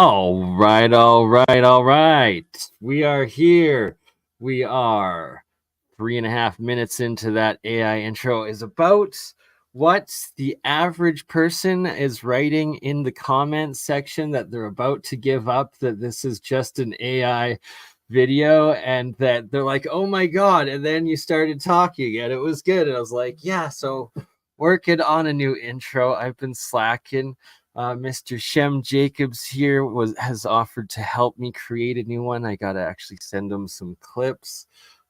All right, all right, all right. We are here. We are 3.5 minutes into that AI intro is about what the average person is writing in the comments section that they're about to give up, that this is just an AI video, and that they're like, oh my God. And then you started talking and it was good. And I was like, yeah, so working on a new intro. I've been slacking. Mr. Shem Jacobs here has offered to help me create a new one. I got to actually send him some clips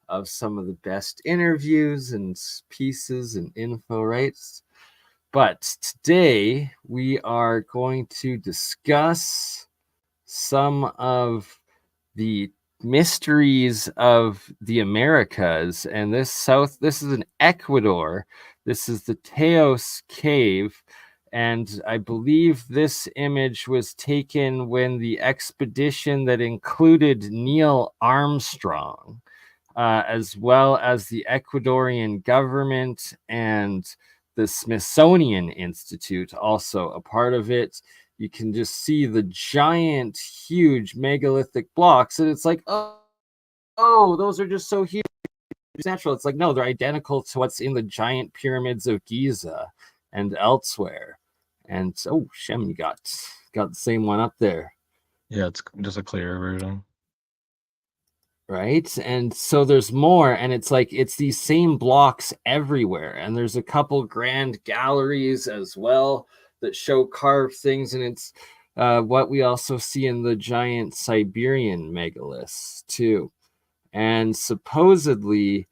of some of the best interviews and pieces and info, right? But today we are going to discuss some of the mysteries of the Americas. And this is in Ecuador. This is the Teos Cave. And I believe this image was taken when the expedition that included Neil Armstrong, as well as the Ecuadorian government and the Smithsonian Institute, also a part of it. You can just see the giant, huge megalithic blocks, and it's like, oh, those are just so huge. It's natural. It's like, no, they're identical to what's in the giant pyramids of Giza and elsewhere. And oh, Shem, you got the same one up there. Yeah, it's just a clearer version. Right. And so there's more, and it's like it's these same blocks everywhere, and there's a couple grand galleries as well that show carved things, and it's what we also see in the giant Siberian megaliths too. And supposedly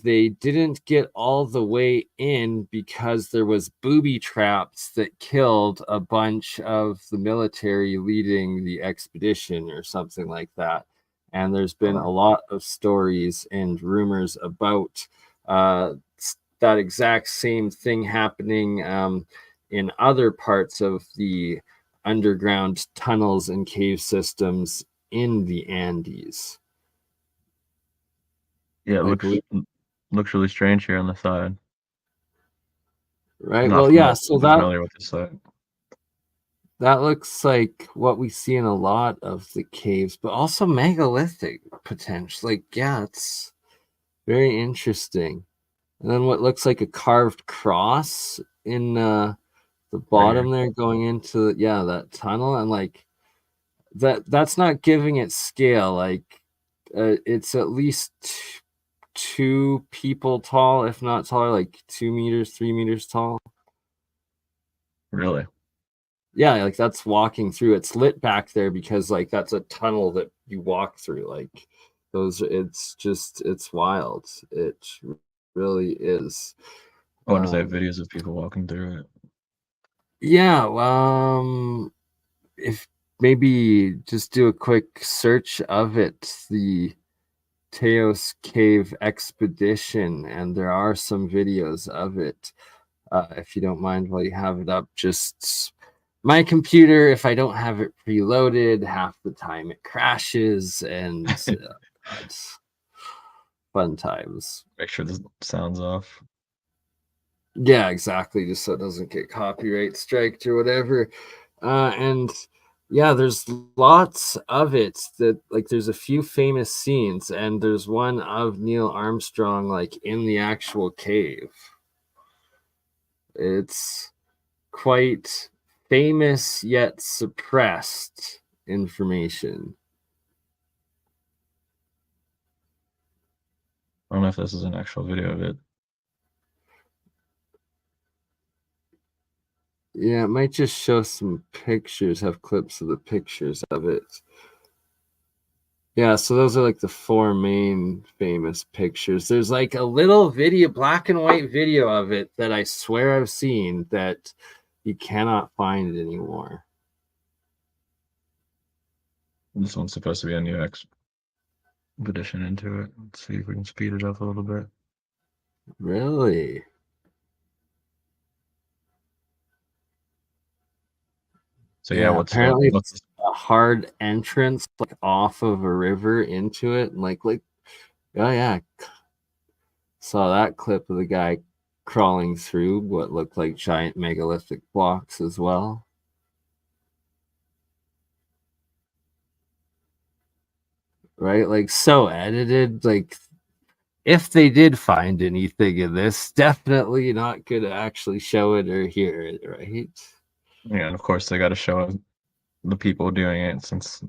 they didn't get all the way in because there was booby traps that killed a bunch of the military leading the expedition or something like that. And there's been a lot of stories and rumors about that exact same thing happening in other parts of the underground tunnels and cave systems in the Andes. Yeah, it looks really strange here on the side. Right. Well, yeah. So familiar with this side. That looks like what we see in a lot of the caves, but also megalithic potentially. Like, yeah, it's very interesting. And then what looks like a carved cross in the bottom there, going into that tunnel, and like that's not giving it scale. Like, it's at least 2 people tall, if not taller, like 2 meters, 3 meters tall. Really? Yeah, like that's walking through. It's lit back there because like that's a tunnel that you walk through. Like it's wild. It really is. Oh, does they have videos of people walking through it? Yeah, if maybe just do a quick search of it, the Teos Cave Expedition, and there are some videos of it. If you don't mind, while you have it up, just my computer, if I don't have it preloaded, half the time it crashes, and it's fun times. Make sure the sound's off. Yeah, exactly, just so it doesn't get copyright striked or whatever. And yeah, there's lots of it that, like, there's a few famous scenes, and there's one of Neil Armstrong like in the actual cave. It's quite famous yet suppressed information. I don't know if this is an actual video of it. Yeah, it might just show some pictures, have clips of the pictures of it. Yeah, so those are like the 4 main famous pictures. There's like a little video, black and white video of it that I swear I've seen that you cannot find it anymore. This one's supposed to be a new expedition into it. Let's see if we can speed it up a little bit. Really? So yeah, apparently it's a hard entrance, like off of a river into it, and like oh yeah, saw that clip of the guy crawling through what looked like giant megalithic blocks as well. right? Like so edited. Like if they did find anything in this, definitely not gonna actually show it or hear it, right? Yeah, and of course they got to show the people doing it since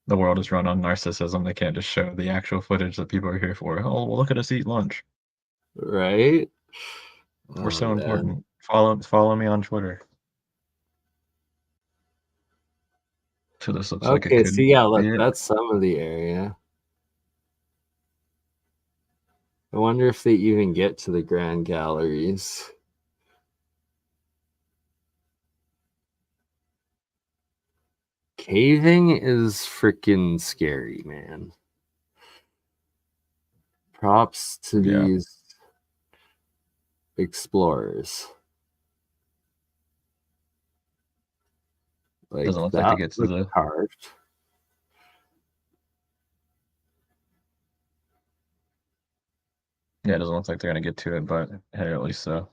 the world is run on narcissism. They can't just show the actual footage that people are here for. Oh, well, look at us eat lunch. Right? We're Oh, so man. important. Follow me on Twitter. So this looks like it Okay, so could yeah, look, be it. that's some of the area. I wonder if they even get to the grand galleries. Caving is freaking scary, man. Props to Yeah. these explorers. Like Doesn't look like they that get to looks the. carved. Yeah, it doesn't look like they're gonna get to it, but hey, at least so.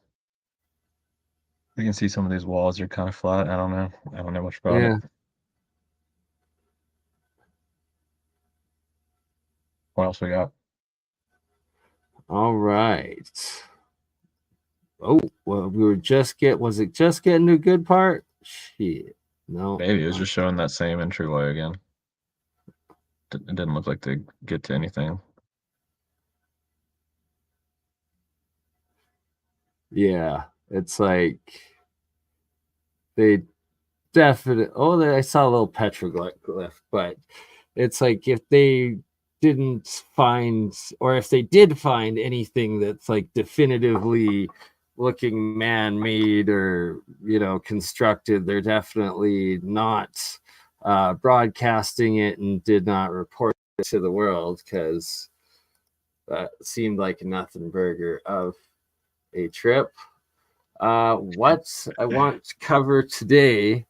You can see some of these walls are kind of flat. I don't know. I don't know much about Yeah. it. What else we got? All right. Oh, well, we were just was it just getting to a good part? Shit. No. Maybe it was just showing that same entryway again. It didn't look like they get to anything. Yeah. It's like they definitely. Oh, I saw a little petroglyph, but it's like if they didn't find, or if they did find anything that's like definitively looking man-made or constructed, they're definitely not broadcasting it and did not report it to the world, because that seemed like a nothing burger of a trip. What I want to cover today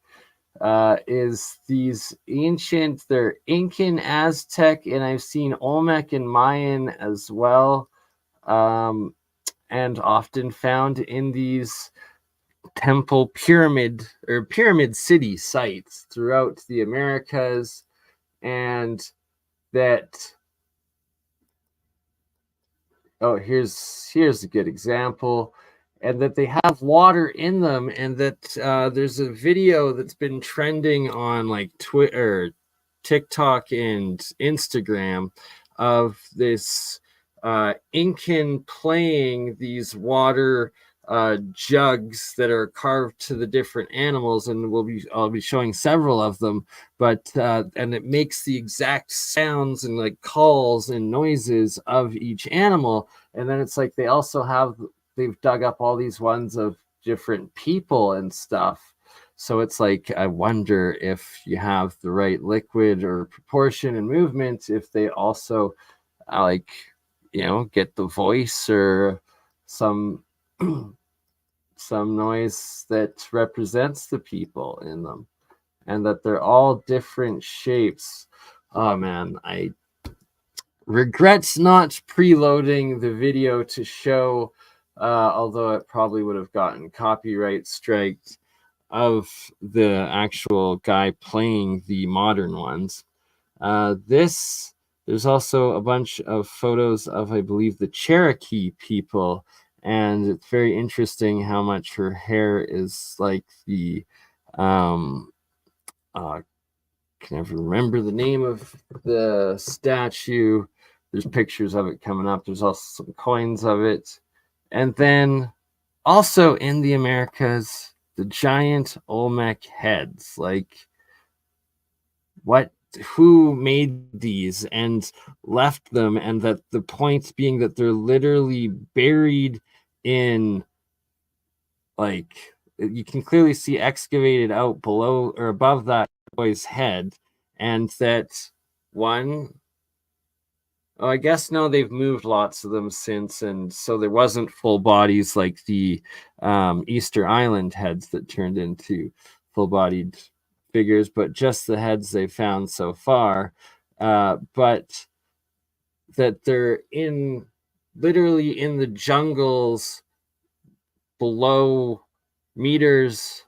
is these they're Incan, Aztec, and I've seen Olmec and Mayan as well, and often found in these temple pyramid city sites throughout the Americas, and that here's a good example, and that they have water in them, and that there's a video that's been trending on like Twitter, TikTok, and Instagram of this Incan playing these water jugs that are carved to the different animals, and I'll be showing several of them, but and it makes the exact sounds and like calls and noises of each animal. And then it's like they've dug up all these ones of different people and stuff. So it's like, I wonder if you have the right liquid or proportion and movement, if they also get the voice or some some noise that represents the people in them, and that they're all different shapes. Oh man, I regrets not preloading the video to show, although it probably would have gotten copyright striked, of the actual guy playing the modern ones. There's also a bunch of photos of, I believe, the Cherokee people, and it's very interesting how much her hair is like the can never remember the name of the statue. There's pictures of it coming up. There's also some coins of it. And then also in the Americas, the giant Olmec heads. Like, who made these and left them? And that the point being that they're literally buried in, like, you can clearly see excavated out below or above that boy's head, and that one, oh, I guess no, they've moved lots of them since, and so there wasn't full bodies like the Easter Island heads that turned into full-bodied figures, but just the heads they found so far. But that they're literally in the jungles below meters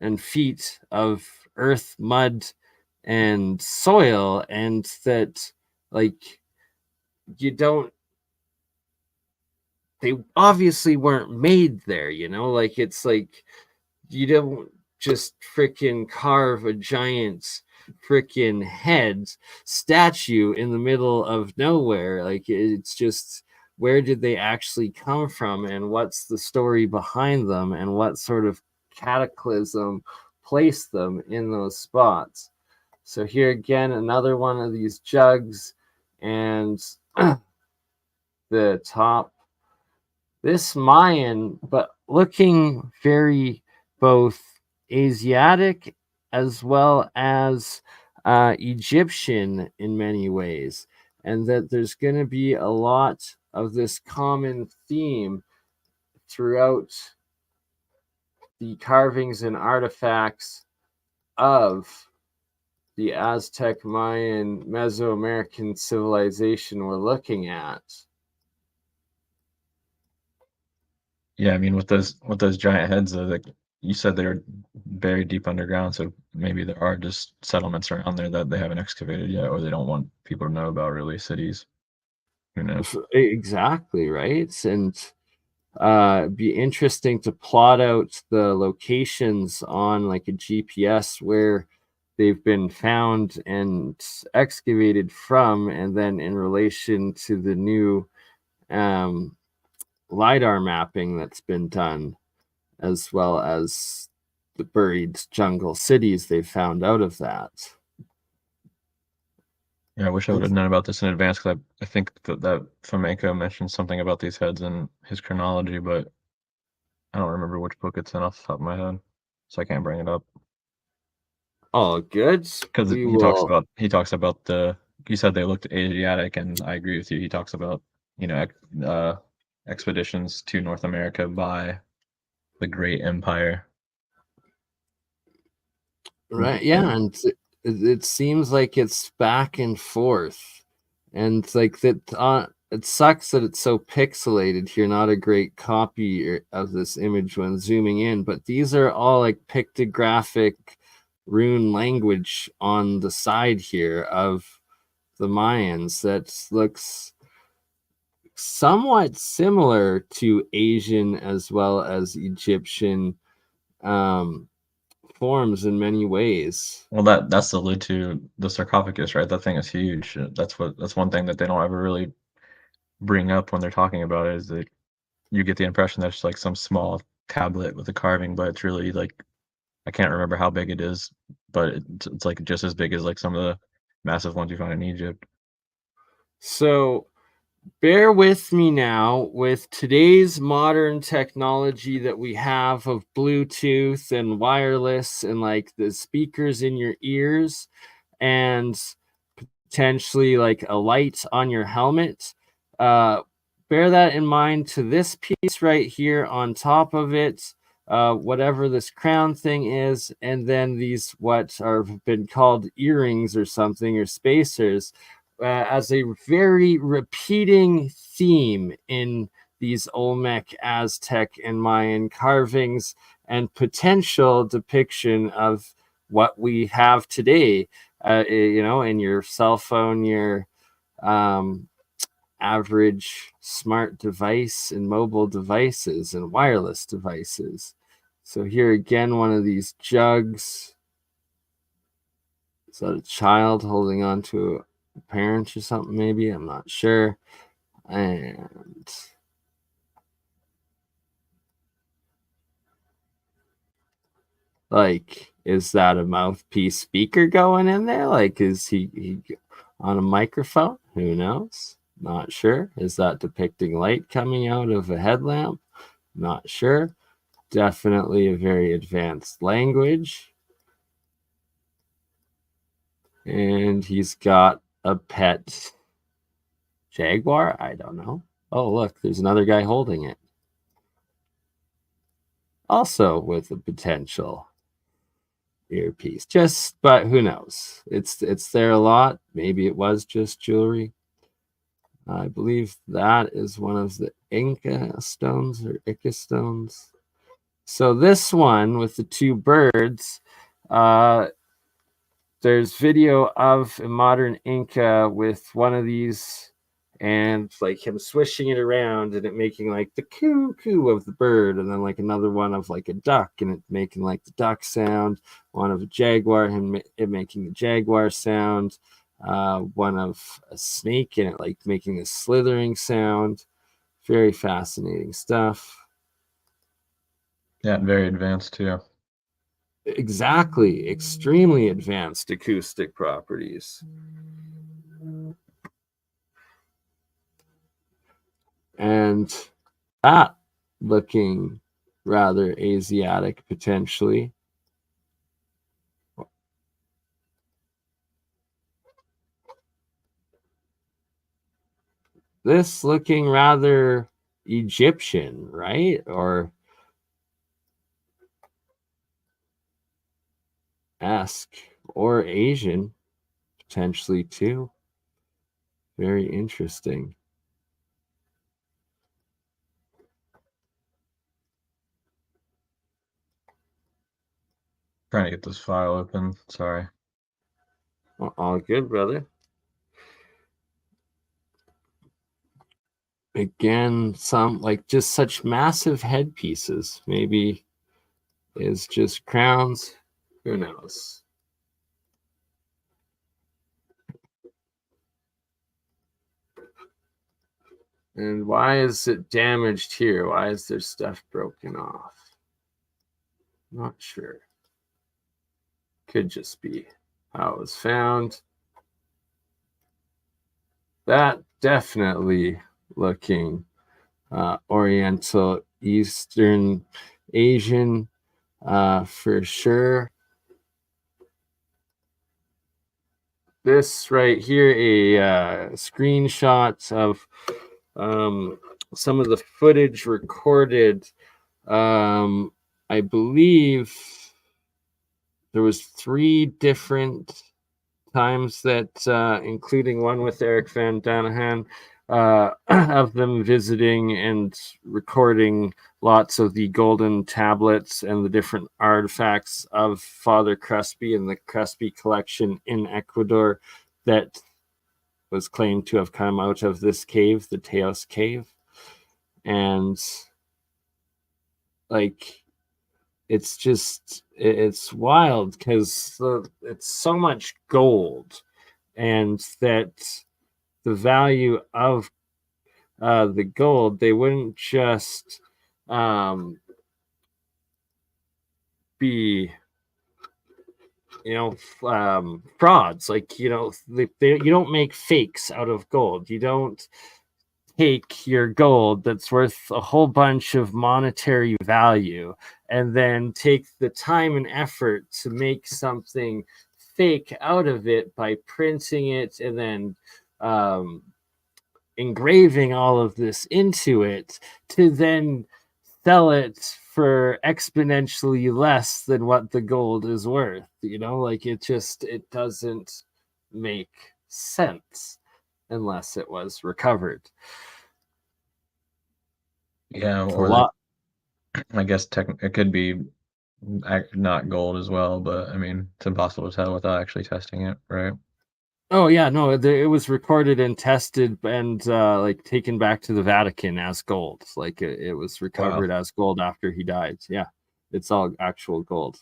and feet of earth, mud, and soil, and that Like, you don't, they obviously weren't made there, you know? Like, it's like, you don't just freaking carve a giant freaking head statue in the middle of nowhere. Like, it's just, where did they actually come from, and what's the story behind them, and what sort of cataclysm placed them in those spots? So here again, another one of these jugs, and the top, this Mayan, but looking very both Asiatic as well as Egyptian in many ways, and that there's going to be a lot of this common theme throughout the carvings and artifacts of the Aztec, Mayan, Mesoamerican civilization we're looking at. Yeah, I mean, with those giant heads, though, like you said, they're buried deep underground, so maybe there are just settlements around there that they haven't excavated yet, or they don't want people to know about, really, cities. Who knows? Exactly, right? And be interesting to plot out the locations on like a GPS where they've been found and excavated from, and then in relation to the new LiDAR mapping that's been done, as well as the buried jungle cities they found out of that. Yeah, I wish I would have known about this in advance, because I think that Flamenco mentioned something about these heads in his chronology, but I don't remember which book it's in off the top of my head, so I can't bring it up. Oh, good. Because We will. he talks about you said they looked Asiatic, and I agree with you. He talks about, you know, expeditions to North America by the Great Empire. Right, yeah, and it seems like it's back and forth, and like that. It sucks that it's so pixelated here. Not a great copy of this image when zooming in, but these are all like pictographic rune language on the side here of the Mayans that looks somewhat similar to Asian as well as Egyptian um, forms in many ways. Well, that's alluded to the sarcophagus, right? That thing is huge. That's one thing that they don't ever really bring up when they're talking about it, is that you get the impression that it's like some small tablet with a carving, but it's really like, I can't remember how big it is, but it's like just as big as like some of the massive ones you find in Egypt. So bear with me now with today's modern technology that we have of Bluetooth and wireless and like the speakers in your ears and potentially like a light on your helmet. Uh, Bear that in mind to this piece right here on top of it, whatever this crown thing is, and then these what are been called earrings or something, or spacers, as a very repeating theme in these Olmec, Aztec, and Mayan carvings, and potential depiction of what we have today, you know, in your cell phone, your average smart device and mobile devices and wireless devices. So here again, one of these jugs. Is that a child holding on to a parent or something? Maybe, I'm not sure. And like, is that a mouthpiece speaker going in there? Like, is he on a microphone? Who knows? Not sure. Is that depicting light coming out of a headlamp? Not sure. Definitely a very advanced language. And he's got a pet jaguar. I don't know. Oh, look, there's another guy holding it. Also with a potential earpiece. Just, but who knows? It's there a lot. Maybe it was just jewelry. I believe that is one of the Inca stones or Ica stones. So this one with the two birds, there's video of a modern Inca with one of these, and like him swishing it around and it making like the coo coo of the bird, and then like another one of like a duck and it making like the duck sound, one of a jaguar and it making the jaguar sound, one of a snake and it like making a slithering sound. Very fascinating stuff. Yeah, very advanced too. Exactly, extremely advanced acoustic properties. And that looking rather Asiatic potentially. This looking rather Egyptian, right? Or esque, or Asian potentially too. Very interesting. Trying to get this file open. Sorry. All good, brother. Again, some like just such massive headpieces. Maybe is just crowns. Who knows? And why is it damaged here? Why is there stuff broken off? Not sure. Could just be how it was found. That definitely looking Oriental, Eastern Asian for sure. This right here, a screenshot of some of the footage recorded. I believe there was 3 different times that, including one with Eric Van Danahan, of them visiting and recording lots of the golden tablets and the different artifacts of Father Crespi and the Crespi collection in Ecuador that was claimed to have come out of this cave, the Teos cave. And like it's wild because it's so much gold, and that the value of the gold, they wouldn't just be frauds. Like you don't make fakes out of gold. You don't take your gold that's worth a whole bunch of monetary value and then take the time and effort to make something fake out of it by printing it and then engraving all of this into it to then sell it for exponentially less than what the gold is worth. Like it doesn't make sense unless it was recovered. Yeah, A or lot. I guess it could be not gold as well, but I mean, it's impossible to tell without actually testing it, right? Oh yeah, no, it was recorded and tested and like taken back to the Vatican as gold. Like it was recovered Wow. as gold after he died. Yeah, it's all actual gold.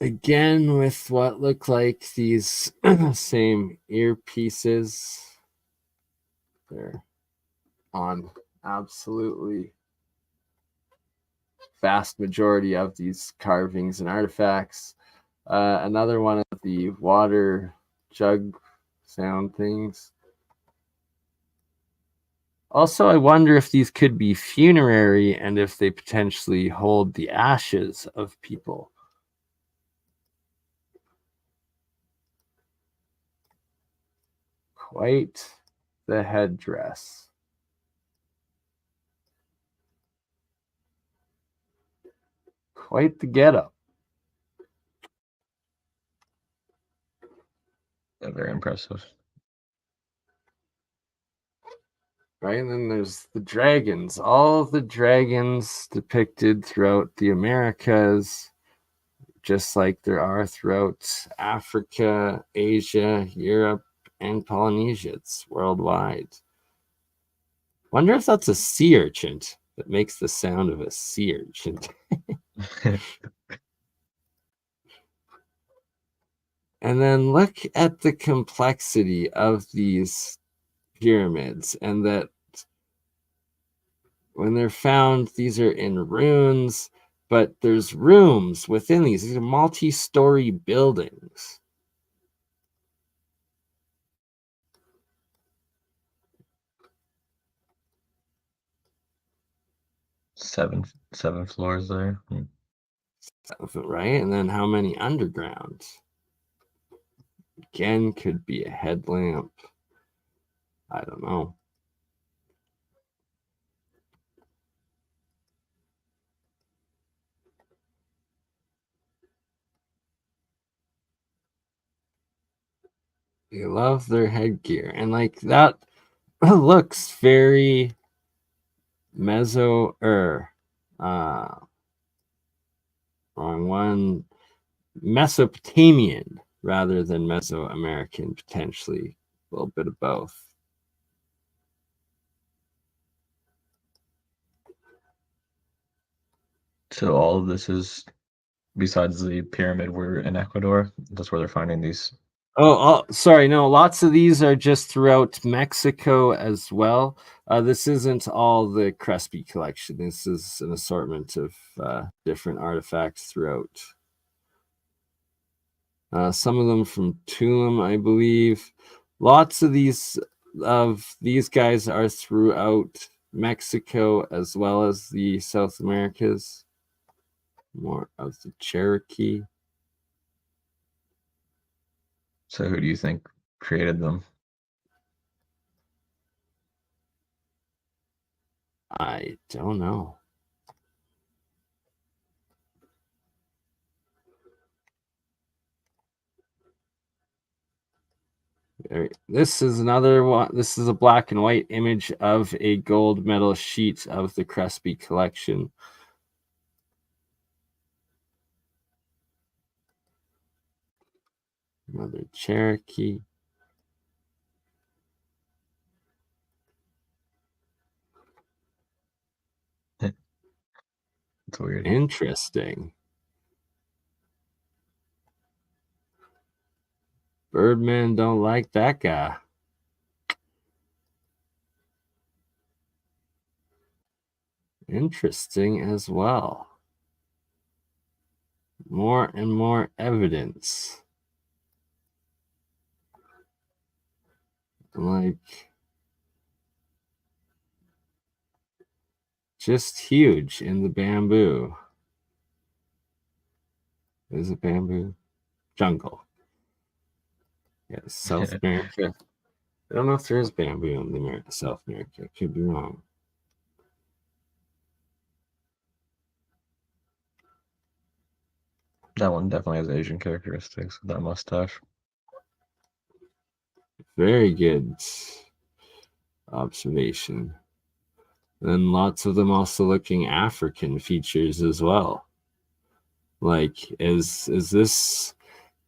Again, with what look like these same earpieces. They're on absolutely vast majority of these carvings and artifacts. Another one of the water jug sound things. Also, I wonder if these could be funerary and if they potentially hold the ashes of people. Quite the headdress. Quite the getup. Very impressive. right? And then there's the dragons, all the dragons depicted throughout the Americas, just like there are throughout Africa, Asia, Europe, and Polynesia. It's worldwide. Wonder if that's a sea urchin that makes the sound of a sea urchin. And then look at the complexity of these pyramids, and that when they're found, these are in ruins, but there's rooms within these. These are multi-story buildings. Seven floors there. Right? And then how many underground? Again, could be a headlamp. I don't know. They love their headgear. And like that looks very wrong one, Mesopotamian rather than Mesoamerican, potentially a little bit of both. So all of this is, besides the pyramid, we're in Ecuador. That's where they're finding these. Oh, sorry. No, lots of these are just throughout Mexico as well. This isn't all the Crespi collection. This is an assortment of different artifacts throughout. Some of them from Tulum, I believe. Lots of these guys are throughout Mexico as well as the South Americas. More of the Cherokee. So who do you think created them? I don't know. This is another one. This is a black and white image of a gold medal sheet of the Crespi collection. Another Cherokee. It's weird. Interesting. Birdmen don't like that guy. Interesting as well. More and more evidence. Like, just huge in the bamboo. Is it bamboo? Jungle. Yes, South America. I don't know if there is bamboo in the South America. I could be wrong. That one definitely has Asian characteristics with that mustache. Very good observation. Then lots of them also looking African features as well. Like, is this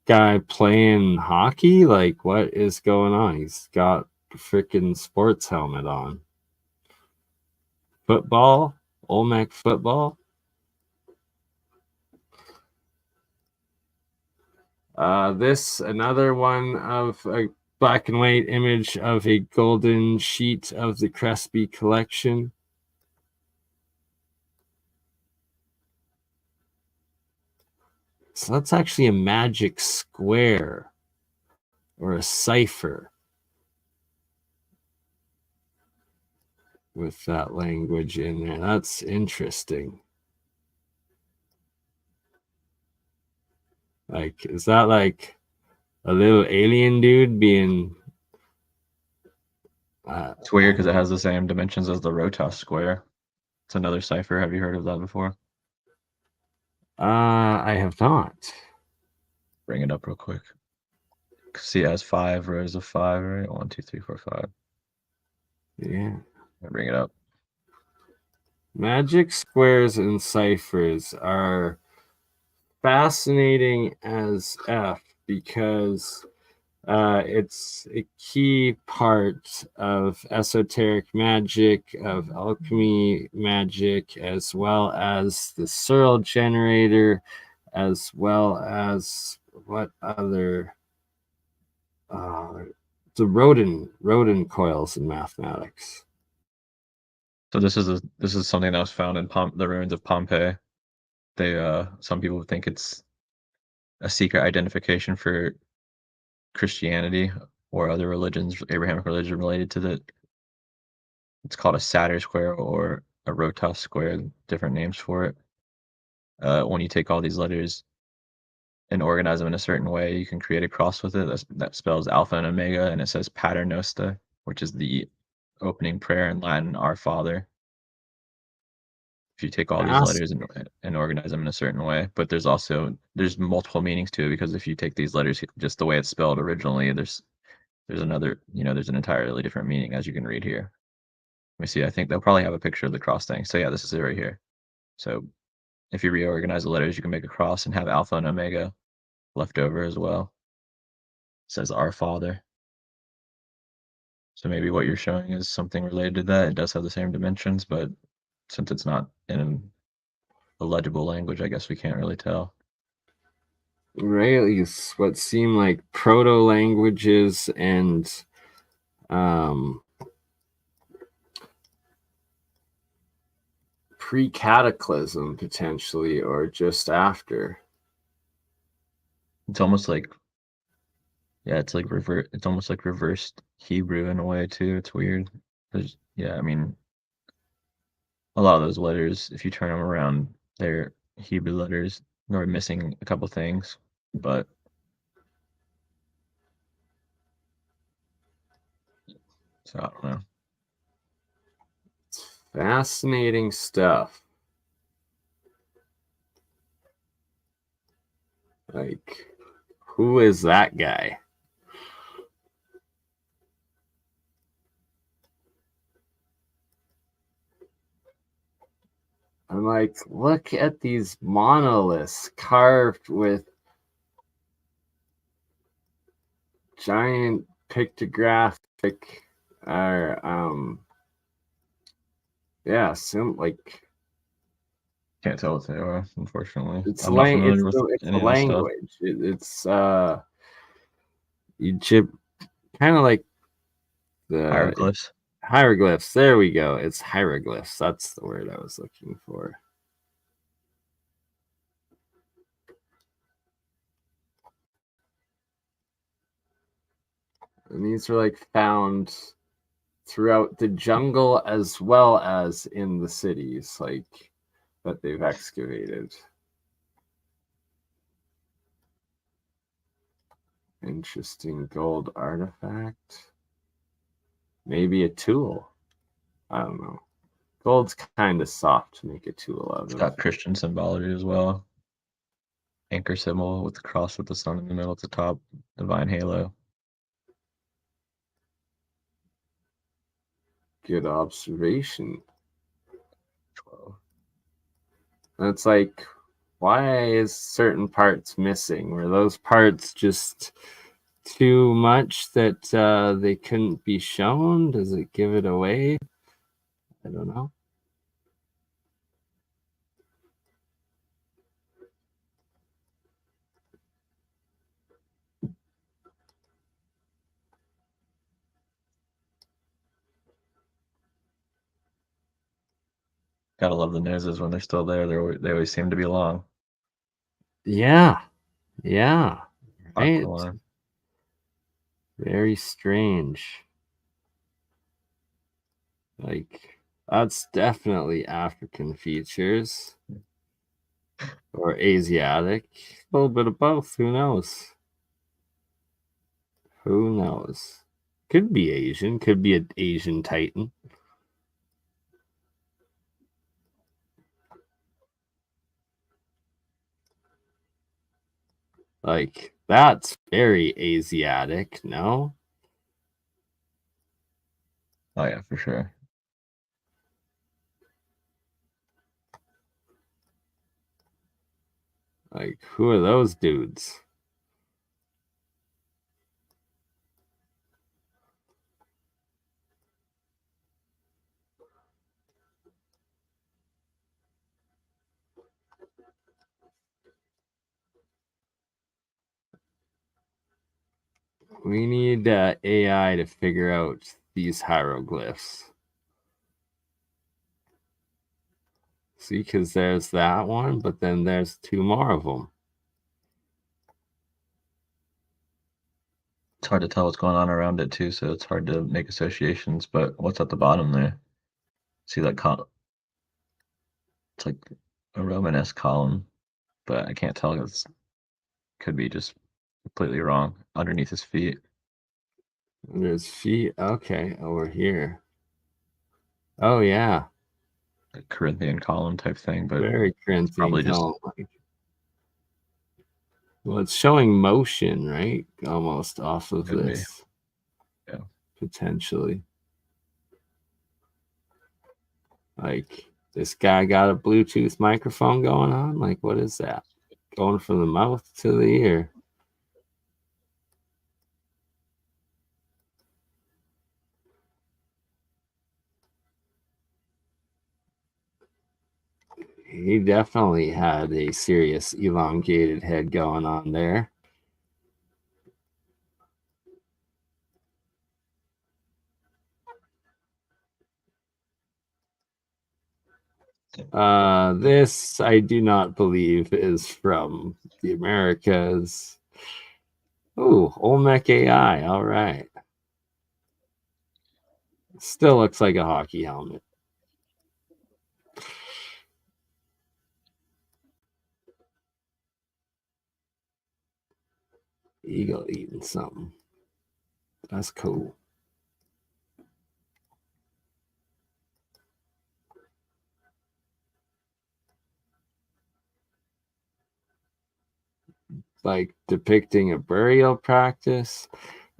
guy playing hockey? Like, what is going on? He's got a freaking sports helmet on. Football? Olmec football? This another one of a black and white image of a golden sheet of the Crespi collection. So that's actually a magic square or a cipher with that language in there. That's interesting. Like, is that like a little alien dude being It's weird because it has the same dimensions as the Rotas square. It's another cipher. Have you heard of that before? I have not. Bring it up real quick. See, it has 5 rows of 5, right? 1, 2, 3, 4, 5. Yeah. bring it up. Magic squares and ciphers are fascinating as F because it's a key part of esoteric magic, of alchemy magic, as well as the Searle generator, as well as what other the Rodin coils in mathematics. So this is something that was found in the ruins of Pompeii. They some people think it's a secret identification for Christianity or other religions, Abrahamic religion related to the. It's called a Satyr square or a Rotas square, different names for it. When you take all these letters and organize them in a certain way, you can create a cross with it that spells Alpha and Omega, and it says Pater Noster, which is the opening prayer in Latin, Our Father. If you take all these letters and organize them in a certain way, but there's multiple meanings to it, because if you take these letters just the way it's spelled originally, there's another, there's an entirely different meaning, as you can read here. Let me see. I think they'll probably have a picture of the cross thing. So yeah, this is it right here. So if you reorganize the letters, you can make a cross and have Alpha and Omega left over as well. It says Our Father. So maybe what you're showing is something related to that. It does have the same dimensions, but since it's not in a legible language, I guess we can't really tell. Right, at least what seem like proto languages and pre-cataclysm potentially, or just after. It's almost like, yeah, it's almost like reversed Hebrew in a way too. It's weird. Yeah, I mean, a lot of those letters, if you turn them around, they're Hebrew letters. They're missing a couple things, but so I don't know. It's fascinating stuff. Like, who is that guy? I'm like, look at these monoliths carved with giant pictographic or yeah, like Can't tell what they are, unfortunately. it's I'm not familiar with it's a any of this stuff. language. It's Egypt, kind of like the Hieroglyphs. hieroglyphs. There we go. It's hieroglyphs. That's the word I was looking for. And these are like found throughout the jungle as well as in the cities, like that they've excavated. Interesting gold artifact. Maybe a tool. I don't know. Gold's kind of soft to make a tool out It's of. got Christian symbology as well. Anchor symbol with the cross with the sun in the middle at the top, divine halo. Good observation. 12. And it's like, why is certain parts missing? Were those parts just too much that they couldn't be shown? Does it give it away? I don't know. Gotta love the noses when they're still there. They always seem to be long. Yeah. Yeah. Right. Aquamarine. Very strange. Like, that's definitely African features or Asiatic. A little bit of both. Who knows? Who knows? Could be Asian. Could be an Asian Titan. Like, that's very Asiatic, no? Oh yeah, for sure. Like, who are those dudes? We need AI to figure out these hieroglyphs. See, because there's that one, but then there's two more of them. It's hard to tell what's going on around it too, so it's hard to make associations. But what's at the bottom there? See that column? It's like a Romanesque column, but I can't tell. It could be just completely wrong. Underneath his feet. Under his feet. Okay, over here. Oh yeah, A Corinthian column type thing, but very Corinthian probably just column. Well, it's showing motion, right? Almost off of could be. this. Yeah. Potentially. Like, this guy got a Bluetooth microphone going on? Like, what is that? Going from the mouth to the ear. He definitely had a serious elongated head going on there. This I do not believe is from the Americas. Oh, Olmec AI. All right. Still looks like a hockey helmet. Eagle eating something. That's cool. Like depicting a burial practice.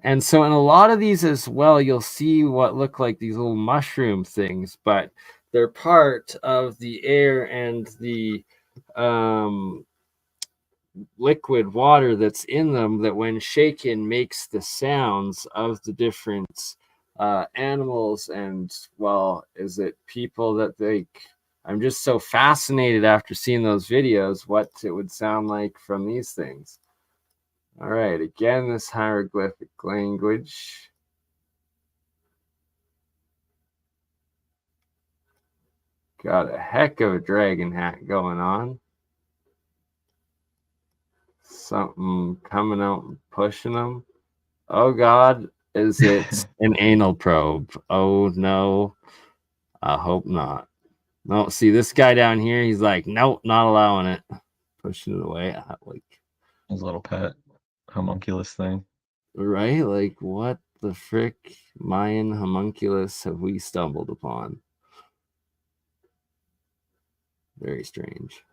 And so in a lot of these as well, you'll see what look like these little mushroom things, but they're part of the air and the liquid water that's in them that when shaken makes the sounds of the different animals and, well, is it people that they... I'm just so fascinated after seeing those videos what it would sound like from these things. All right, again, this hieroglyphic language. Got a heck of a dragon hat going on. Something coming out and pushing them. Oh God, is it an anal probe? Oh no, I hope not. No, see this guy down here, he's like, nope, not allowing it. Pushing it away. Like, his little pet homunculus thing. right? Like, what the frick Mayan homunculus have we stumbled upon? Very strange.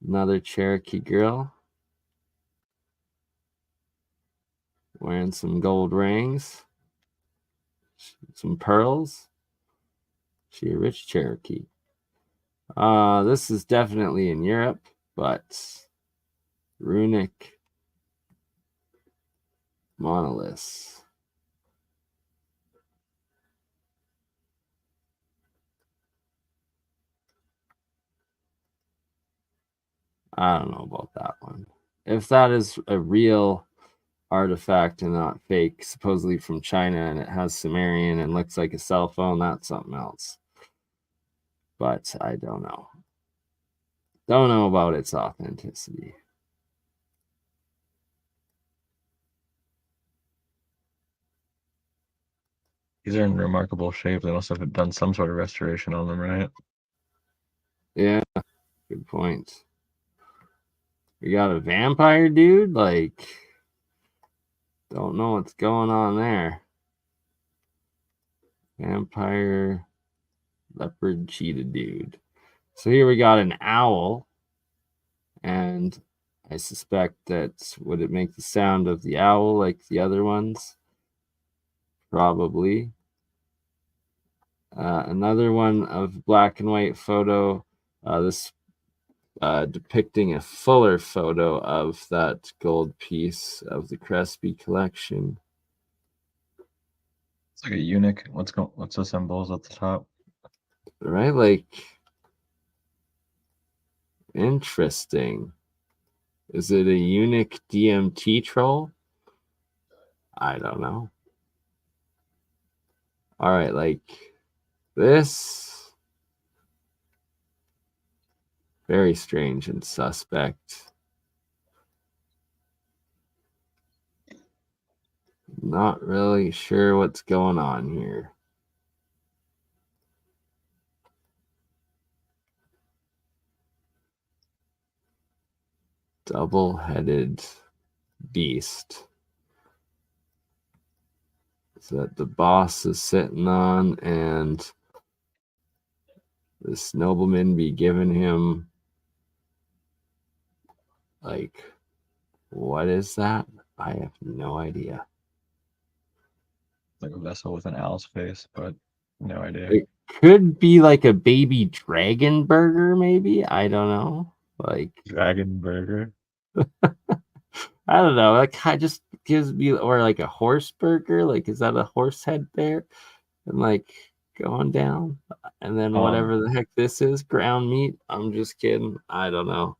Another Cherokee girl wearing some gold rings, some pearls. She a rich Cherokee. This is definitely in Europe, but runic monoliths. I don't know about that one. If that is a real artifact and not fake, supposedly from China, and it has Sumerian and looks like a cell phone, that's something else. But I don't know. Don't know about its authenticity. These are in remarkable shape. They must have done some sort of restoration on them, right? Yeah, good point. We got a vampire dude? Like, don't know what's going on there. Vampire, leopard, cheetah dude. So here we got an owl. And I suspect that would it make the sound of the owl like the other ones? Probably. Another one of black and white photo. This depicting a fuller photo of that gold piece of the Crespi collection. It's like a eunuch. What's the symbols at the top? Right? Like, interesting. Is it a eunuch DMT troll? I don't know. All right, like this. Very strange and suspect. Not really sure what's going on here. Double-headed beast that the boss is sitting on, and this nobleman be giving him, like, what is that? I have no idea. Like a vessel with an owl's face, but no idea. It could be like a baby dragon burger, maybe. I don't know. Like, Dragon burger. I don't know. Like, it just gives me, or like a horse burger. Like, is that a horse head there? And like going down, and then whatever the heck this is, ground meat. I'm just kidding. I don't know.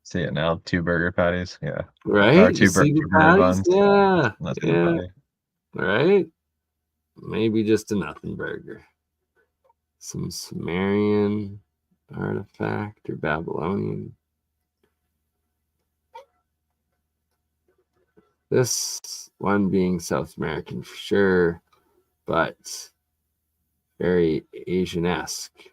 See it now. 2 burger patties. Yeah. Or Right? You see the two burger patties? buns. Yeah. Nothing Yeah. patty. Right? Maybe just a nothing burger. Some Sumerian artifact or Babylonian. This one being South American for sure, but very Asian-esque.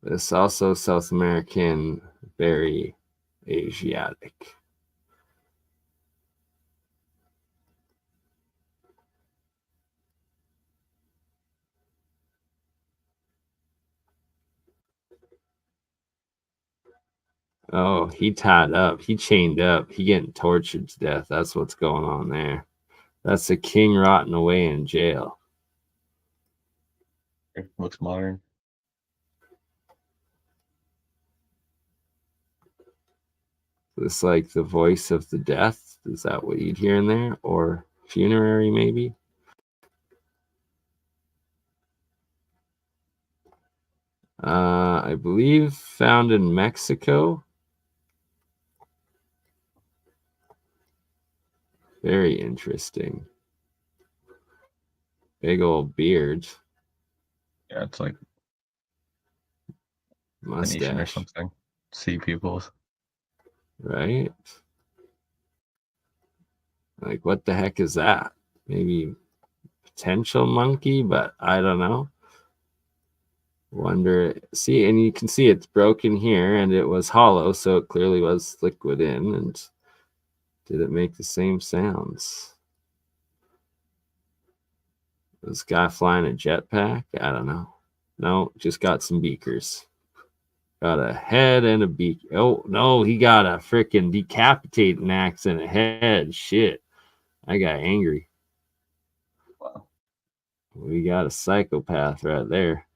This also South American, very Asiatic. Oh, he tied up. He chained up. He getting tortured to death. That's what's going on there. That's the king rotting away in jail. It looks modern. This like the voice of the death. Is that what you'd hear in there? Or funerary, maybe? I believe found in Mexico. Very interesting. Big old beard. Yeah, it's like Venetian or Mustache. something. Sea peoples. Right? Like, what the heck is that? Maybe potential monkey, but I don't know. Wonder, see, and you can see it's broken here, and it was hollow, so it clearly was liquid in. And did it make the same sounds? This guy flying a jetpack? I don't know. No, just got some beakers. Got a head and a beak. Oh no, he got a freaking decapitating axe and a head. Shit, I got angry. Wow. We got a psychopath right there.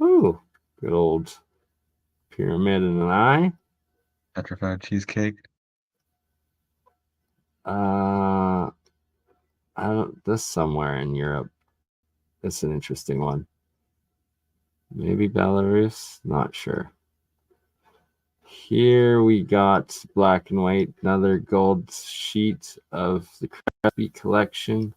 Ooh, good old pyramid and an eye. Petrified cheesecake. I don't. This somewhere in Europe. It's an interesting one. Maybe Belarus. Not sure. Here we got black and white. Another gold sheet of the Crespi collection.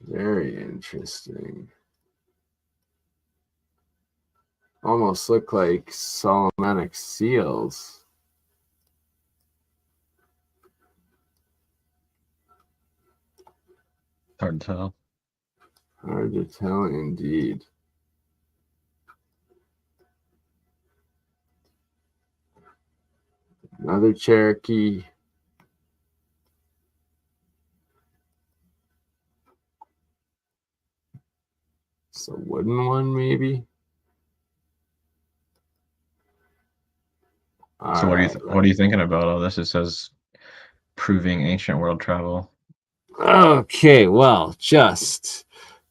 Very interesting. Almost look like Solomonic seals. Hard to tell. Hard to tell indeed. Another Cherokee. It's a wooden one, maybe. So All right. what are you thinking about all this? It says proving ancient world travel. Okay, well,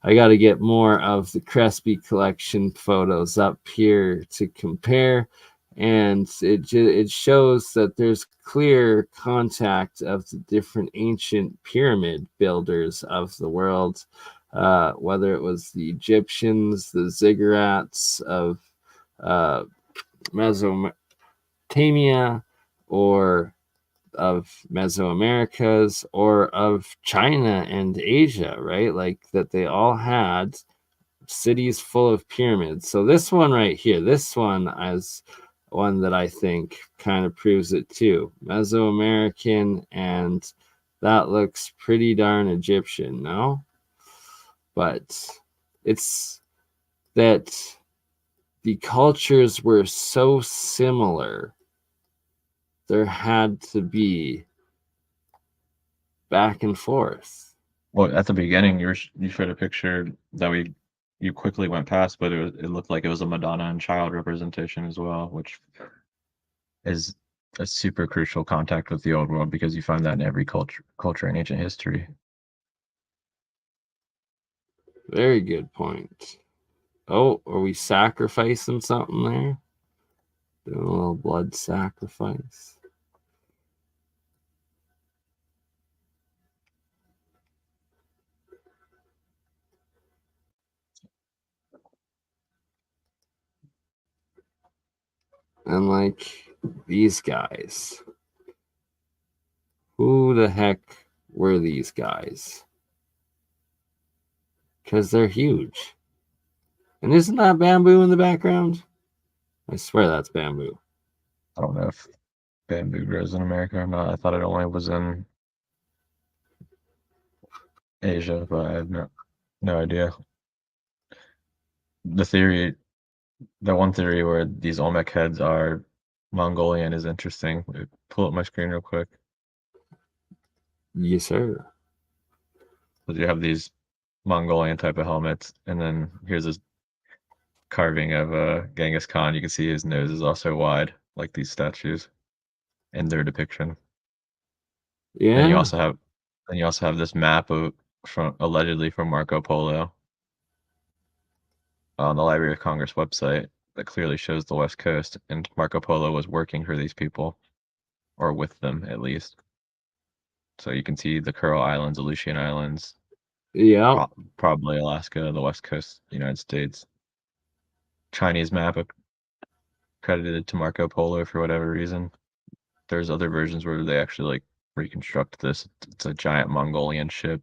I got to get more of the Crespi collection photos up here to compare, and it shows that there's clear contact of the different ancient pyramid builders of the world, whether it was the Egyptians, the ziggurats of uh, Mesopotamia, or of Mesoamericas, or of China and Asia, right? Like that they all had cities full of pyramids. So this one right here, this one is one that I think kind of proves it too. Mesoamerican, and that looks pretty darn Egyptian, no? But it's that the cultures were so similar, there had to be back and forth. Well, at the beginning, you showed a picture that you quickly went past, but it looked like it was a Madonna and child representation as well, which is a super crucial contact with the old world because you find that in every culture in ancient history. Very good point. Oh, are we sacrificing something there? Doing a little blood sacrifice. And like these guys. Who the heck were these guys? Because they're huge. And isn't that bamboo in the background? I swear that's bamboo. I don't know if bamboo grows in America or not. I thought it only was in Asia, but I have no idea. The one theory where these Olmec heads are Mongolian is interesting. Pull up my screen real quick. Yes, sir. So you have these Mongolian type of helmets, and then here's this carving of Genghis Khan. You can see his nose is also wide, like these statues in their depiction. Then Yeah. you also have this map from allegedly from Marco Polo on the Library of Congress website that clearly shows the West Coast, and Marco Polo was working for these people, or with them at least. So you can see the Kuril Islands, Aleutian Islands, Yeah. probably Alaska, the West Coast, United States. Chinese map credited to Marco Polo for whatever reason. There's other versions where they actually like reconstruct this. It's a giant Mongolian ship.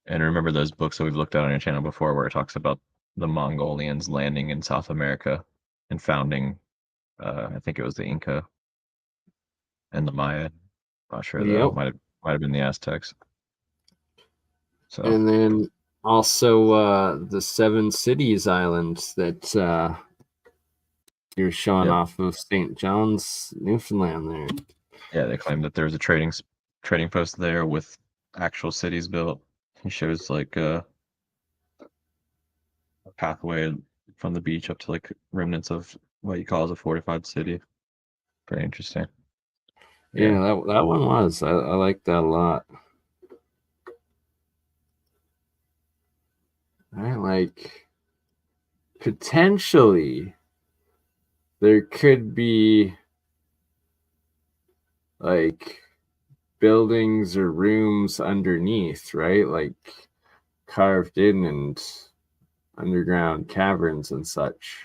And remember those books that we've looked at on your channel before where it talks about the Mongolians landing in South America and founding, I think it was the Inca and the Maya. Not sure though. Yep. Might have been the Aztecs. So And then also the Seven Cities Islands that you're showing yeah, off of St. John's, Newfoundland there. yeah, they claim that there's a trading post there with actual cities built. He shows like a pathway from the beach up to like remnants of what he calls a fortified city. Very interesting. Yeah, Yeah. that one was. I like that a lot. I like potentially there could be like buildings or rooms underneath, right? Like carved in and underground caverns and such.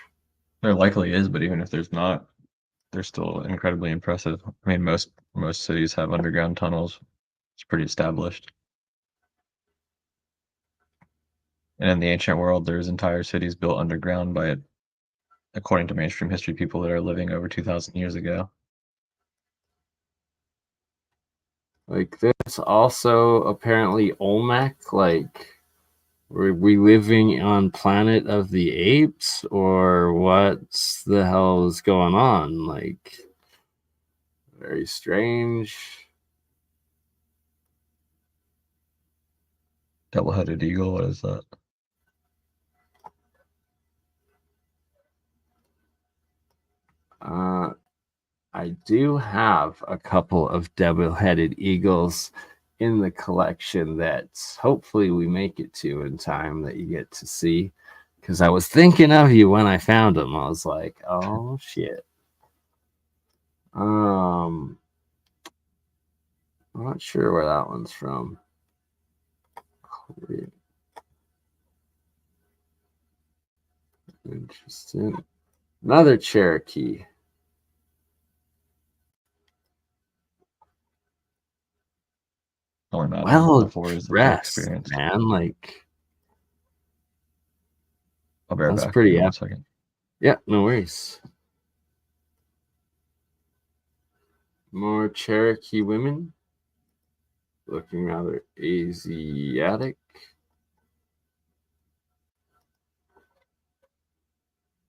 There likely is, but even if there's not, they're still incredibly impressive. I mean, most cities have underground tunnels. It's pretty established. And in the ancient world, there's entire cities built underground by it, according to mainstream history, people that are living over 2,000 years ago. Like this also apparently Olmec, like were we living on Planet of the Apes or what's the hell is going on? Like very strange. Double-headed eagle, what is that? I do have a couple of double-headed eagles in the collection that hopefully we make it to in time that you get to see. Because I was thinking of you when I found them. I was like, oh shit. I'm not sure where that one's from. Interesting. Another Cherokee. Only imagine Well how 4 is the full dressed, experience. man. Like, I'll be right that's back. pretty Give me 1 epic. second. Yeah, no worries. More Cherokee women looking rather Asiatic.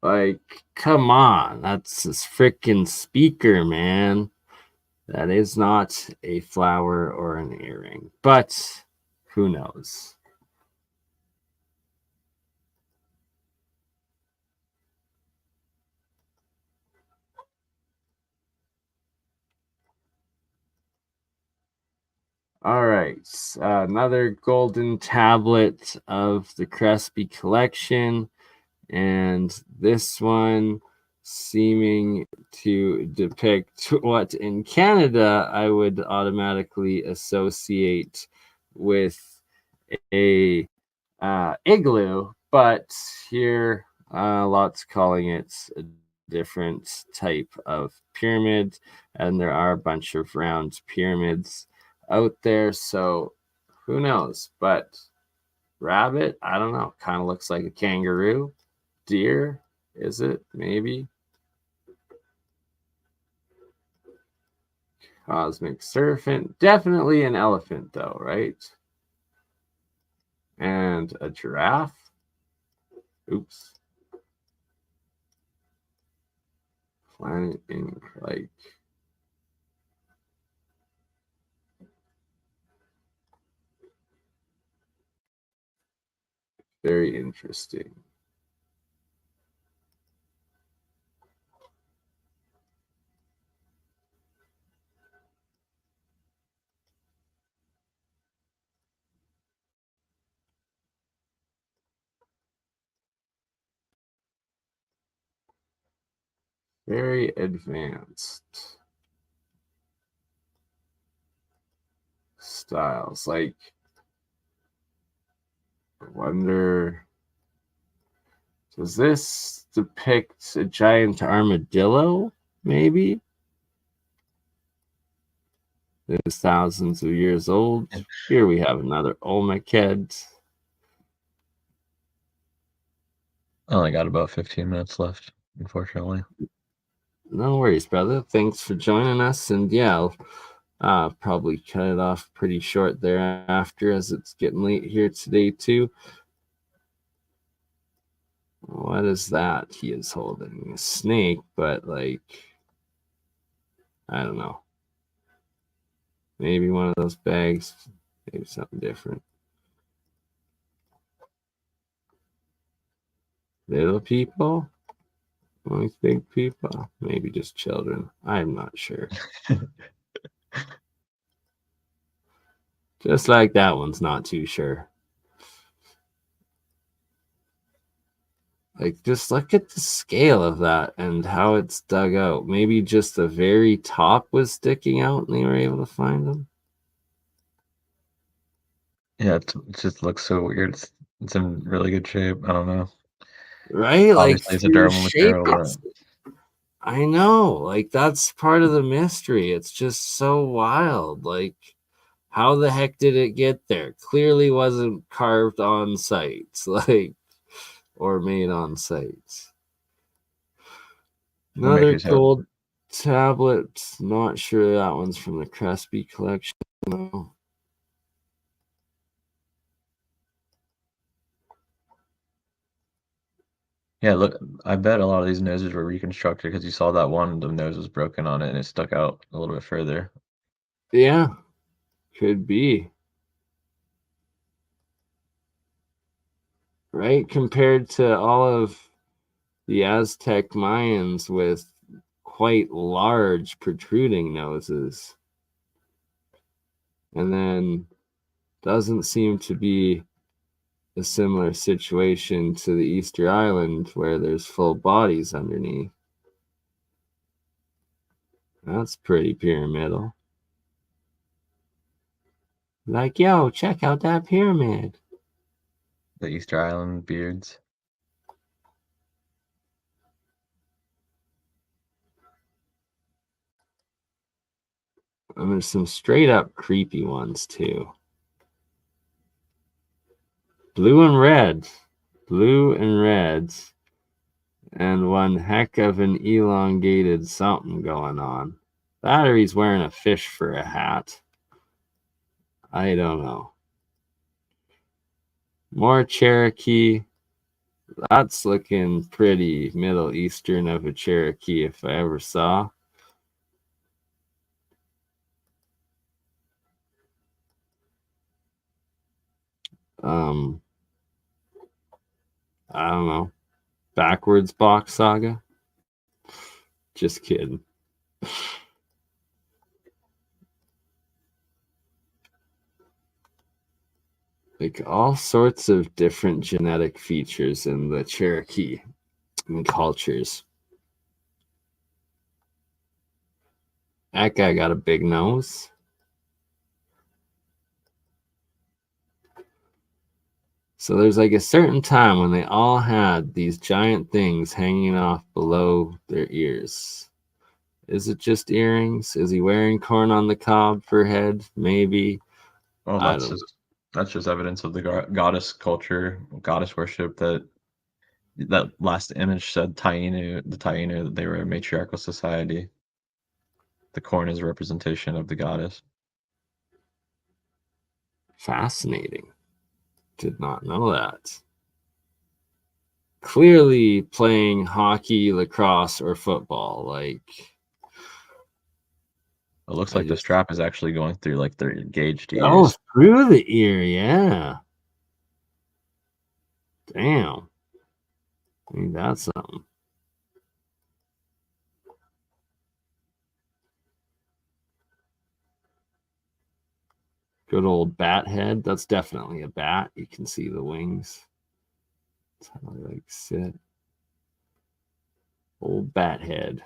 Like, come on, that's this freaking speaker, man. That is not a flower or an earring, but who knows? All right, another golden tablet of the Crespi collection, and this one seeming to depict what in Canada I would automatically associate with a igloo, but here lots calling it a different type of pyramid, and there are a bunch of round pyramids out there, so who knows? But rabbit, I don't know, kind of looks like a kangaroo. Deer, is it? Maybe. Cosmic serpent, definitely an elephant though, right? And a giraffe. Oops. Planet Ink, like, very interesting. Very advanced styles. Like, I wonder, does this depict a giant armadillo? Maybe? It is thousands of years old. Here we have another Olmec head. I only got about 15 minutes left, unfortunately. No worries, brother. Thanks for joining us. And yeah, I'll probably cut it off pretty short thereafter as it's getting late here today, too. What is that he is holding? A snake, but like, I don't know. Maybe one of those bags. Maybe something different. Little people? Like big people? Maybe just children. I'm not sure. Just like that one's not too sure. Like, just look at the scale of that and how it's dug out. Maybe just the very top was sticking out and they were able to find them. Yeah, it just looks so weird. It's in really good shape. I don't know. Right? Like, Obviously, it's a for the durable shape, material, but I know. Like, that's part of the mystery. It's just so wild. Like, how the heck did it get there? Clearly wasn't carved on site, like, or made on site. what makes Another you say that? gold tablet. Not sure that one's from the Crespi collection. No. Yeah, look, I bet a lot of these noses were reconstructed because you saw that one, the nose was broken on it and it stuck out a little bit further. Yeah, could be. Right? Compared to all of the Aztec Mayans with quite large protruding noses. And then doesn't seem to be a similar situation to the Easter Island where there's full bodies underneath. That's pretty pyramidal. Like, yo, check out that pyramid. The Easter Island beards. And there's some straight up creepy ones too. Blue and red. Blue and reds. And one heck of an elongated something going on. Battery's wearing a fish for a hat. I don't know. More Cherokee. That's looking pretty Middle Eastern of a Cherokee if I ever saw. I don't know. Backwards box saga. Just kidding. Like all sorts of different genetic features in the Cherokee and cultures. That guy got a big nose. So there's like a certain time when they all had these giant things hanging off below their ears. Is it just earrings? Is he wearing corn on the cob for head? Maybe. Well, that's just evidence of the goddess culture, goddess worship. That last image said Tainu, the Tainu, that they were a matriarchal society. The corn is a representation of the goddess. Fascinating. Did not know that. Clearly playing hockey, lacrosse, or football. Like, it looks like the strap is actually going through like their engaged ears. Oh, through the ear, yeah. Damn. I mean, that's something. Good old bat head. That's definitely a bat. You can see the wings. That's how they like sit. Old bat head.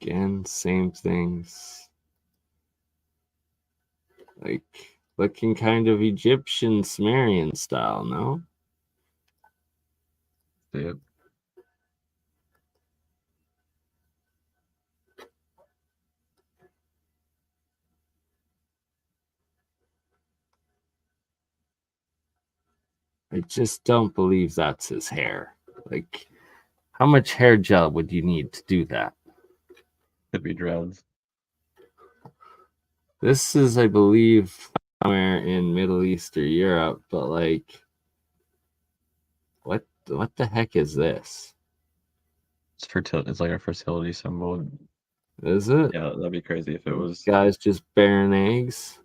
Again, same things. Like looking kind of Egyptian Sumerian style, no? Yep. I just don't believe that's his hair. Like, how much hair gel would you need to do that? Could be dreads. This is, I believe, somewhere in Middle East or Europe, but like, what the heck is this? It's like a fertility symbol. Is it? Yeah, that'd be crazy if it was. Guys just bearing eggs.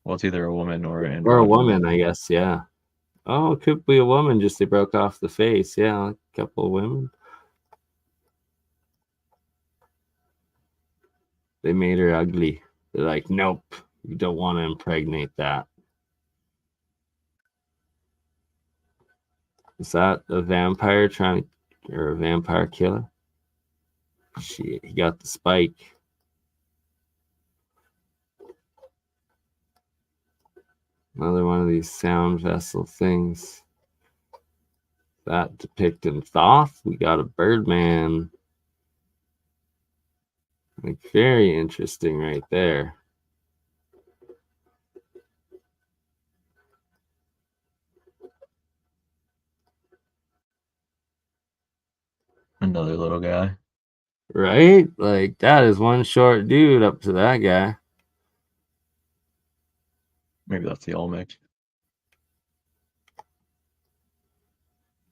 Well, it's either a woman or an Or a woman, I guess, yeah. Oh, it could be a woman, just they broke off the face. Yeah, a couple of women. They made her ugly. They're like, nope, you don't want to impregnate that. Is that a vampire or a vampire killer? Shit, he got the spike. Another one of these sound vessel things. That depicting Thoth. We got a Birdman. Like, very interesting right there. Another little guy. Right? Like, that is one short dude up to that guy. Maybe that's the Olmec.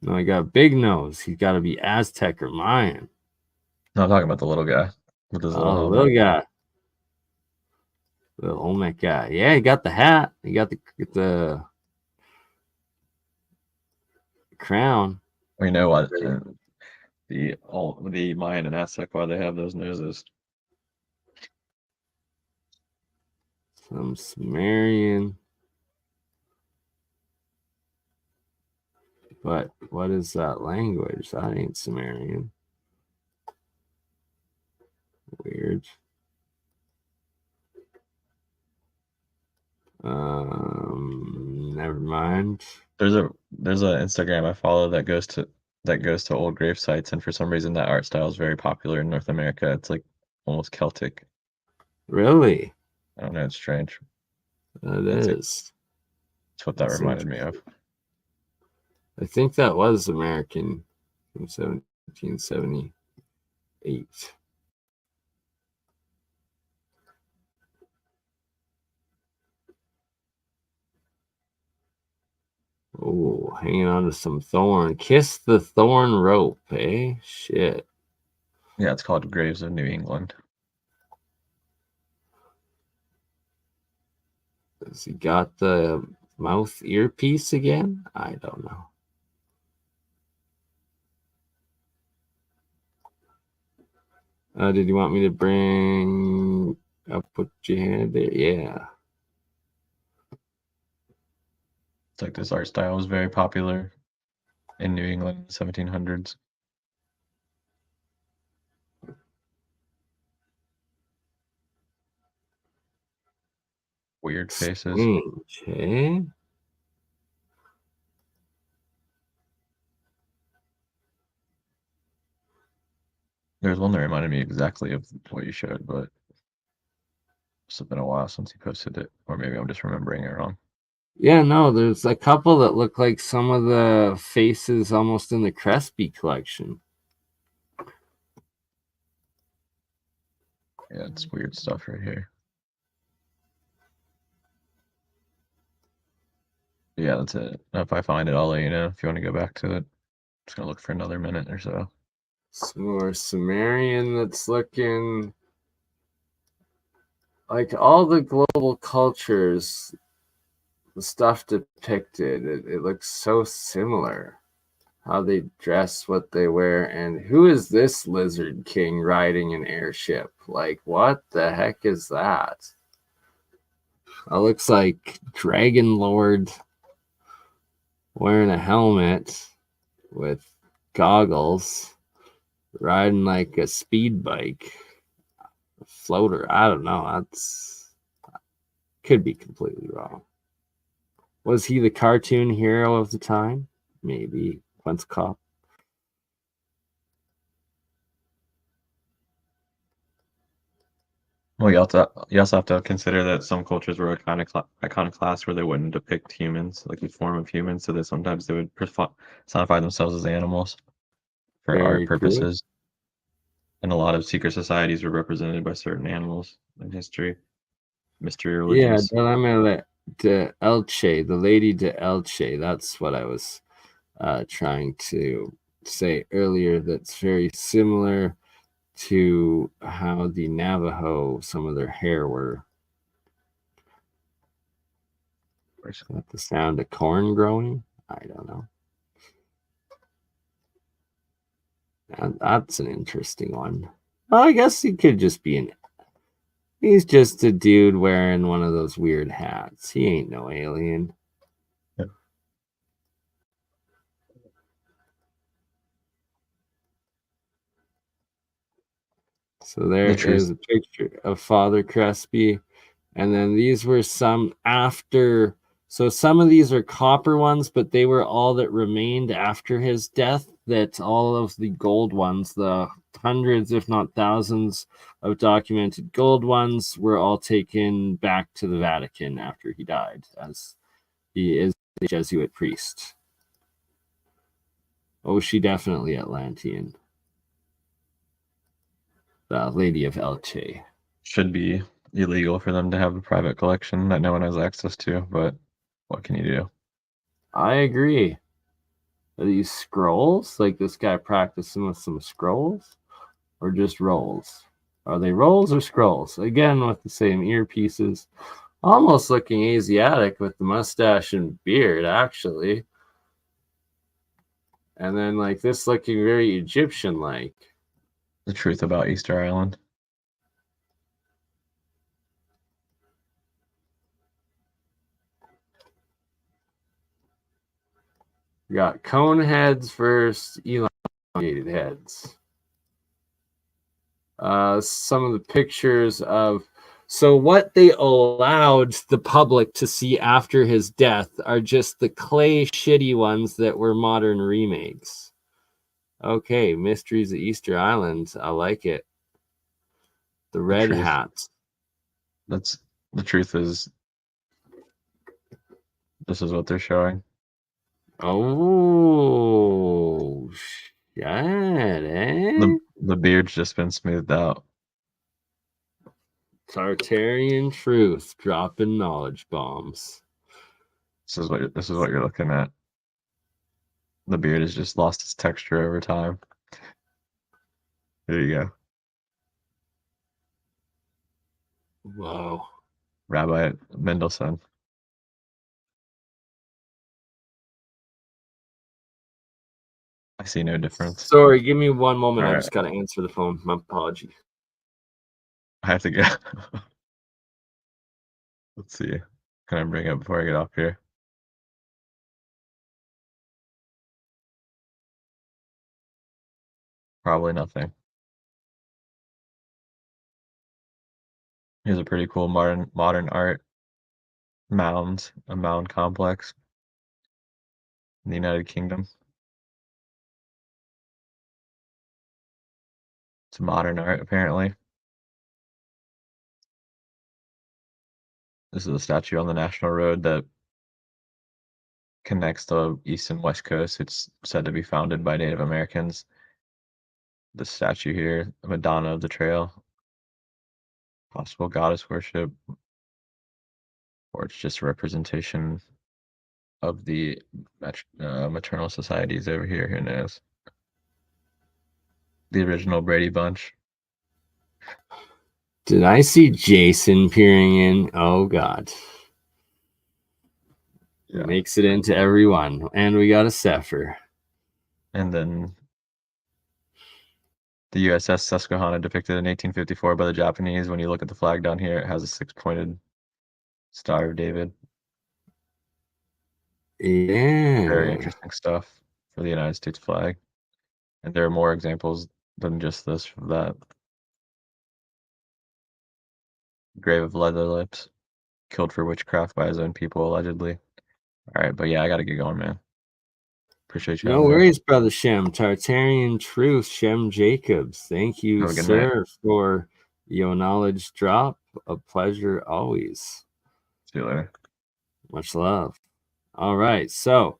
No, he got a big nose. He's got to be Aztec or Mayan. No, I'm talking about the little guy with his little helmet. Little guy. The Olmec guy. Yeah, he got the hat. He got the crown. We know what the Mayan and Aztec why they have those noses. Some Sumerian. But what is that language? That ain't Sumerian. Weird. Never mind. There's a Instagram I follow that goes to old grave sites, and for some reason that art style is very popular in North America. It's like almost Celtic. Really? I don't know, it's strange. It That's is. That's what that reminded me of. I think that was American from 1778. Oh, hanging on to some thorn. Kiss the thorn rope, eh? Shit. Yeah, it's called Graves of New England. Has he got the mouth earpiece again? I don't know. Did you want me to bring up what you had there? Yeah. It's like this art style was very popular in New England in the 1700s. Weird faces. Strange, eh? There's one that reminded me exactly of what you showed, but it's been a while since you posted it, or maybe I'm just remembering it wrong. Yeah, no, there's a couple that look like some of the faces almost in the Crespi collection. Yeah, it's weird stuff right here. Yeah, that's it. If I find it, I'll let you know if you want to go back to it. Just gonna look for another minute or so. Some more Sumerian that's looking like all the global cultures, the stuff depicted, it looks so similar. How they dress, what they wear, and who is this lizard king riding an airship? Like, what the heck is that? It looks like Dragon Lord wearing a helmet with goggles, riding like a speed bike, a floater. I don't know. That's could be completely wrong. Was he the cartoon hero of the time? Maybe. Once cop. Well, you also have to consider that some cultures were iconoclast where they wouldn't depict humans, like the form of humans, so that sometimes they would personify themselves as animals for art Very true. purposes. And a lot of secret societies were represented by certain animals in history, mystery Yeah, religions. Dilemma de Elche, the Lady de Elche. That's what I was trying to say earlier. That's very similar to how the Navajo, some of their hair were. Is that the sound of corn growing? I don't know. And that's an interesting one. Well, I guess he could just be he's just a dude wearing one of those weird hats. He ain't no alien. Yeah. So there is a picture of Father Crespi. And then these were some after. So some of these are copper ones, but they were all that remained after his death. That all of the gold ones, the hundreds, if not thousands, of documented gold ones were all taken back to the Vatican after he died, as he is a Jesuit priest. Oh, she definitely Atlantean. The Lady of Elche. Should be illegal for them to have a private collection that no one has access to, but what can you do? I agree. Are these scrolls? Like this guy practicing with some scrolls? Or just rolls? Are they rolls or scrolls? Again, with the same earpieces. Almost looking Asiatic with the mustache and beard, actually. And then like this looking very Egyptian-like. The truth about Easter Island. We got cone heads versus elongated heads. Some of the pictures of so what they allowed the public to see after his death are just the clay shitty ones that were modern remakes. Okay, Mysteries of Easter Island. I like it. The red hats. That's the truth is this is what they're showing. Oh shit, eh? The beard's just been smoothed out. Tartarian truth dropping knowledge bombs. This is what you're looking at. The beard has just lost its texture over time. There you go. Whoa. Rabbi Mendelssohn. I see no difference. Sorry, give me one moment. All I right. just got to answer the phone. My apology. I have to go. Let's see. Can I bring it before I get off here? Probably nothing. Here's a pretty cool modern art mound, a mound complex in the United Kingdom. It's modern art, apparently. This is a statue on the National Road that connects the East and West Coast. It's said to be founded by Native Americans. The statue here, Madonna of the Trail, possible goddess worship, or it's just a representation of the maternal societies over here. Who knows? The original Brady Bunch. Did I see Jason peering in? Oh God. Yeah. Makes it into everyone. And we got a Cipher. And then the USS Susquehanna depicted in 1854 by the Japanese. When you look at the flag down here, it has a six-pointed Star of David. Yeah. Very interesting stuff for the United States flag. And there are more examples than just this of that. Grave of Leather Lips, killed for witchcraft by his own people, allegedly. All right, but yeah, I got to get going, man. Appreciate you. No worries, Brother Shem. Tartarian Truth, Shem Jacobs. Thank you, Have a good sir, night. for your knowledge drop. A pleasure always. See you later. Much love. All right, so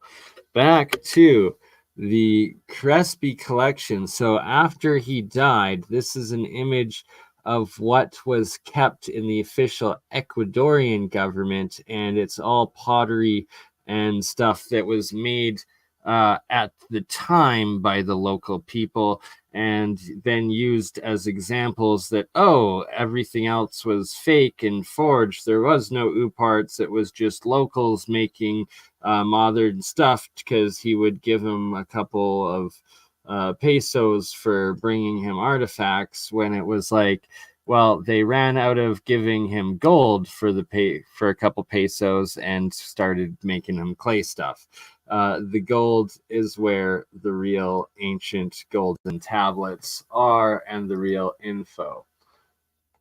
back to the Crespi collection. So after he died, this is an image of what was kept in the official Ecuadorian government, and it's all pottery and stuff that was made at the time by the local people and then used as examples that, oh, everything else was fake and forged. There was no Uparts. It was just locals making modern stuff, because he would give him a couple of pesos for bringing him artifacts, when it was like, well, they ran out of giving him gold for a couple pesos and started making him clay stuff. The gold is where the real ancient golden tablets are and the real info.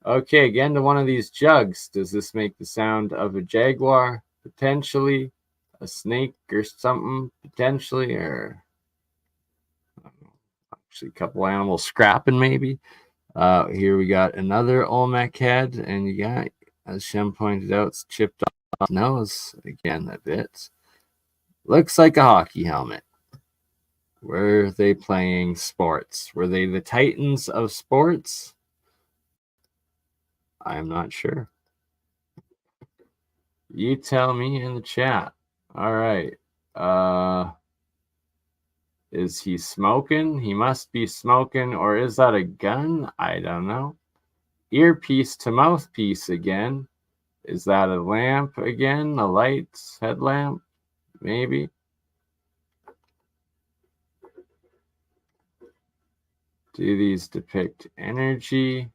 Okay, again to one of these jugs. Does this make the sound of a jaguar? Potentially. A snake or something? Potentially. Or actually a couple animals scrapping maybe. Here we got another Olmec head, and you got, as Shem pointed out, it's chipped off nose again a bit. Looks like a hockey helmet. Were they playing sports? Were they the titans of sports? I'm not sure. You tell me in the chat. All right. Is he smoking? He must be smoking. Or is that a gun? I don't know. Earpiece to mouthpiece again. Is that a lamp again? A light headlamp? Maybe. Do these depict energy?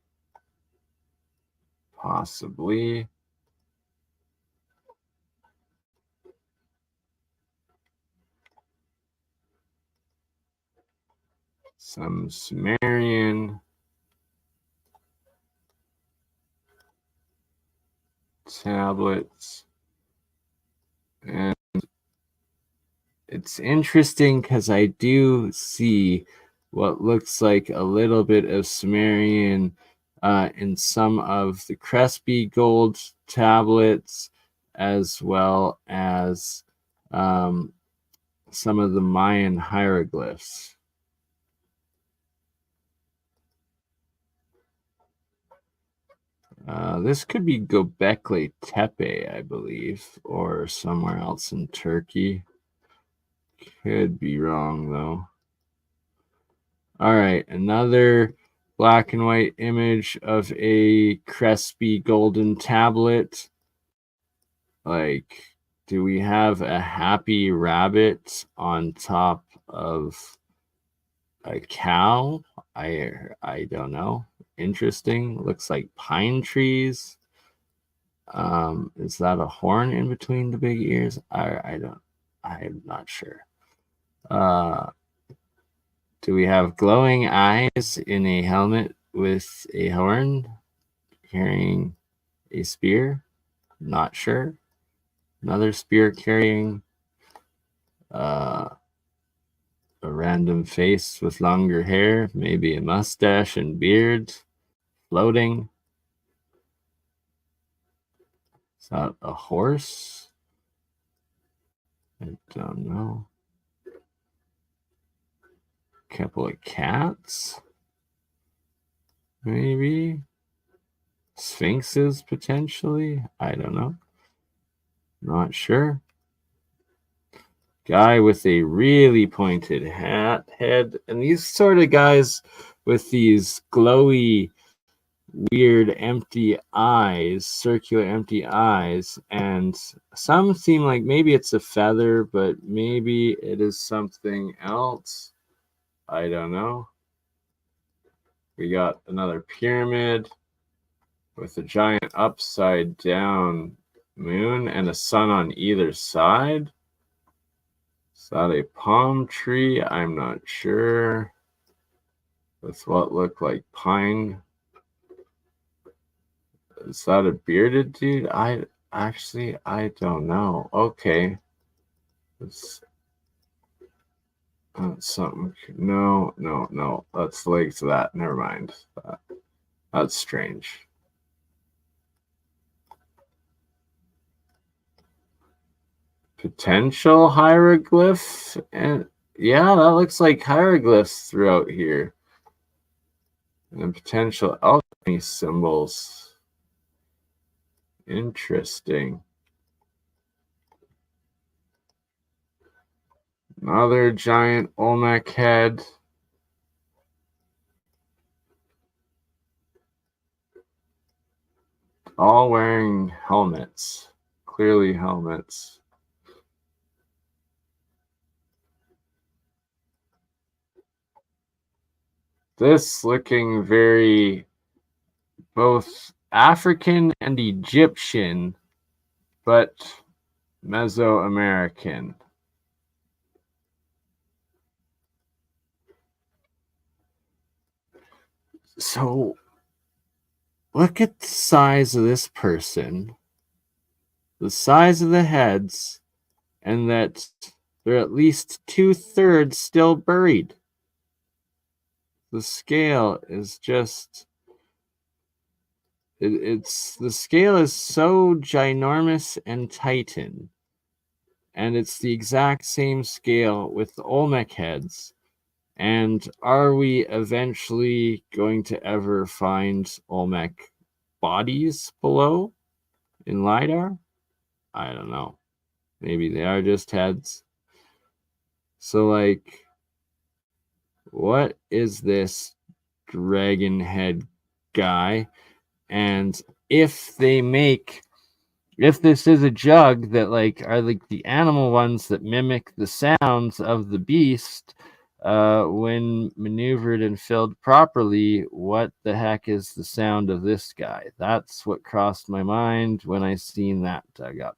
Possibly. Some Sumerian tablets. And it's interesting because I do see what looks like a little bit of Sumerian in some of the Crespi gold tablets, as well as some of the Mayan hieroglyphs. This could be Göbekli Tepe, I believe, or somewhere else in Turkey. Could be wrong, though. All right, another black and white image of a Crespi golden tablet. Like, do we have a happy rabbit on top of a cow? I don't know. Interesting. Looks like pine trees. Is that a horn in between the big ears? I'm not sure. Do we have glowing eyes in a helmet with a horn carrying a spear? Not sure. Another spear carrying a random face with longer hair, maybe a mustache and beard, floating. Is that a horse? I don't know. Couple of cats, maybe. Sphinxes, potentially. I don't know. Not sure. Guy with a really pointed head. And these sort of guys with these glowy, weird, empty eyes, circular, empty eyes. And some seem like maybe it's a feather, but maybe it is something else. I don't know. We got another pyramid with a giant upside down moon and a sun on either side. Is that a palm tree? I'm not sure. With what looked like pine. Is that a bearded dude? I don't know. Okay. That's something. No. That's legs to that. Never mind. That's strange. Potential hieroglyph, and yeah, that looks like hieroglyphs throughout here. And potential alchemy symbols. Interesting. Another giant Olmec head. All wearing helmets. Clearly helmets. This looking very both African and Egyptian, but Mesoamerican. So look at the size of this person, the size of the heads, and that they're at least 2/3 still buried. The scale is just the scale is so ginormous and titan, and it's the exact same scale with the Olmec heads. And are we eventually going to ever find Olmec bodies below in LiDAR? I don't know. Maybe they are just heads. So, like, what is this dragon head guy? And if this is a jug that like are like the animal ones that mimic the sounds of the beast, when maneuvered and filled properly, what the heck is the sound of this guy? That's what crossed my mind when I seen that dug up.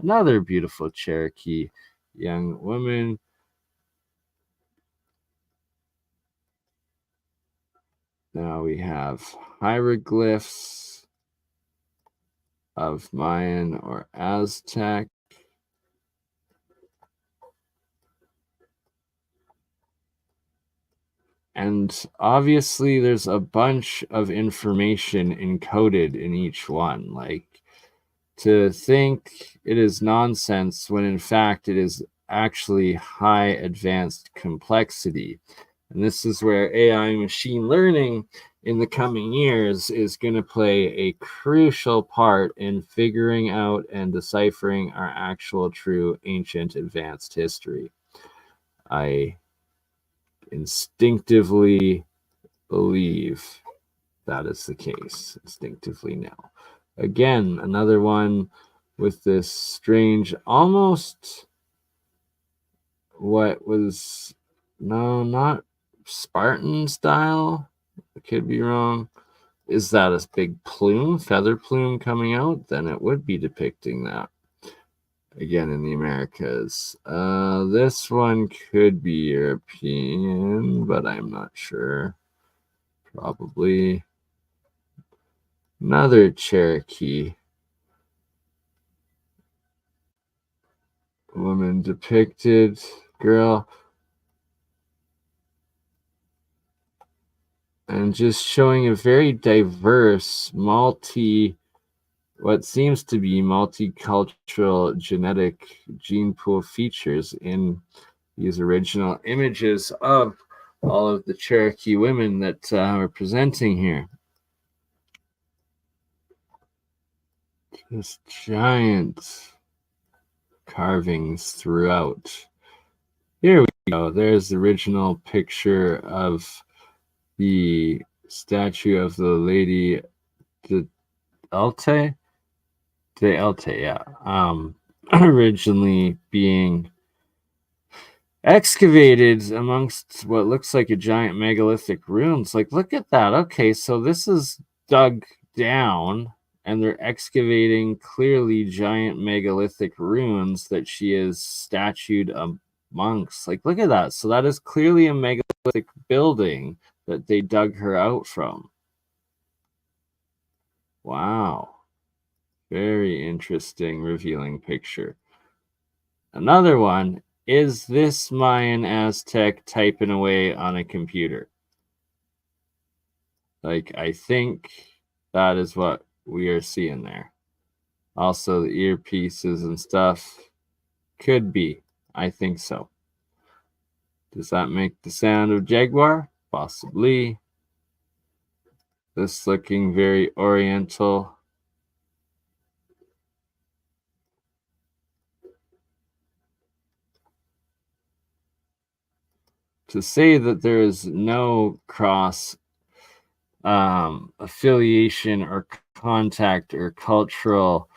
Another beautiful Cherokee young woman. Now we have hieroglyphs of Mayan or Aztec. And obviously there's a bunch of information encoded in each one. Like, to think it is nonsense when in fact it is actually high advanced complexity. And this is where AI machine learning in the coming years is going to play a crucial part in figuring out and deciphering our actual true ancient advanced history. I instinctively believe that is the case, instinctively now. Again, another one with this strange, almost what was, no, not Spartan style. I could be wrong. Is that a big plume, feather plume coming out? Then it would be depicting that. Again, in the Americas. This one could be European, but I'm not sure. Probably. Another Cherokee woman depicted. Girl. And just showing a very diverse, what seems to be multicultural genetic gene pool features in these original images of all of the Cherokee women that we're presenting here. Just giant carvings throughout. Here we go. There's the original picture of the statue of the Lady de Elte, yeah. Originally being excavated amongst what looks like a giant megalithic ruins. Like, look at that. Okay, so this is dug down and they're excavating clearly giant megalithic ruins that she is statued amongst. Like, look at that. So that is clearly a megalithic building that they dug her out from. Wow. Very interesting, revealing picture. Another one, is this Mayan Aztec typing away on a computer? Like, I think that is what we are seeing there. Also, the earpieces and stuff could be. I think so. Does that make the sound of jaguar? Possibly. This looking very oriental. To say that there is no cross affiliation or contact or cultural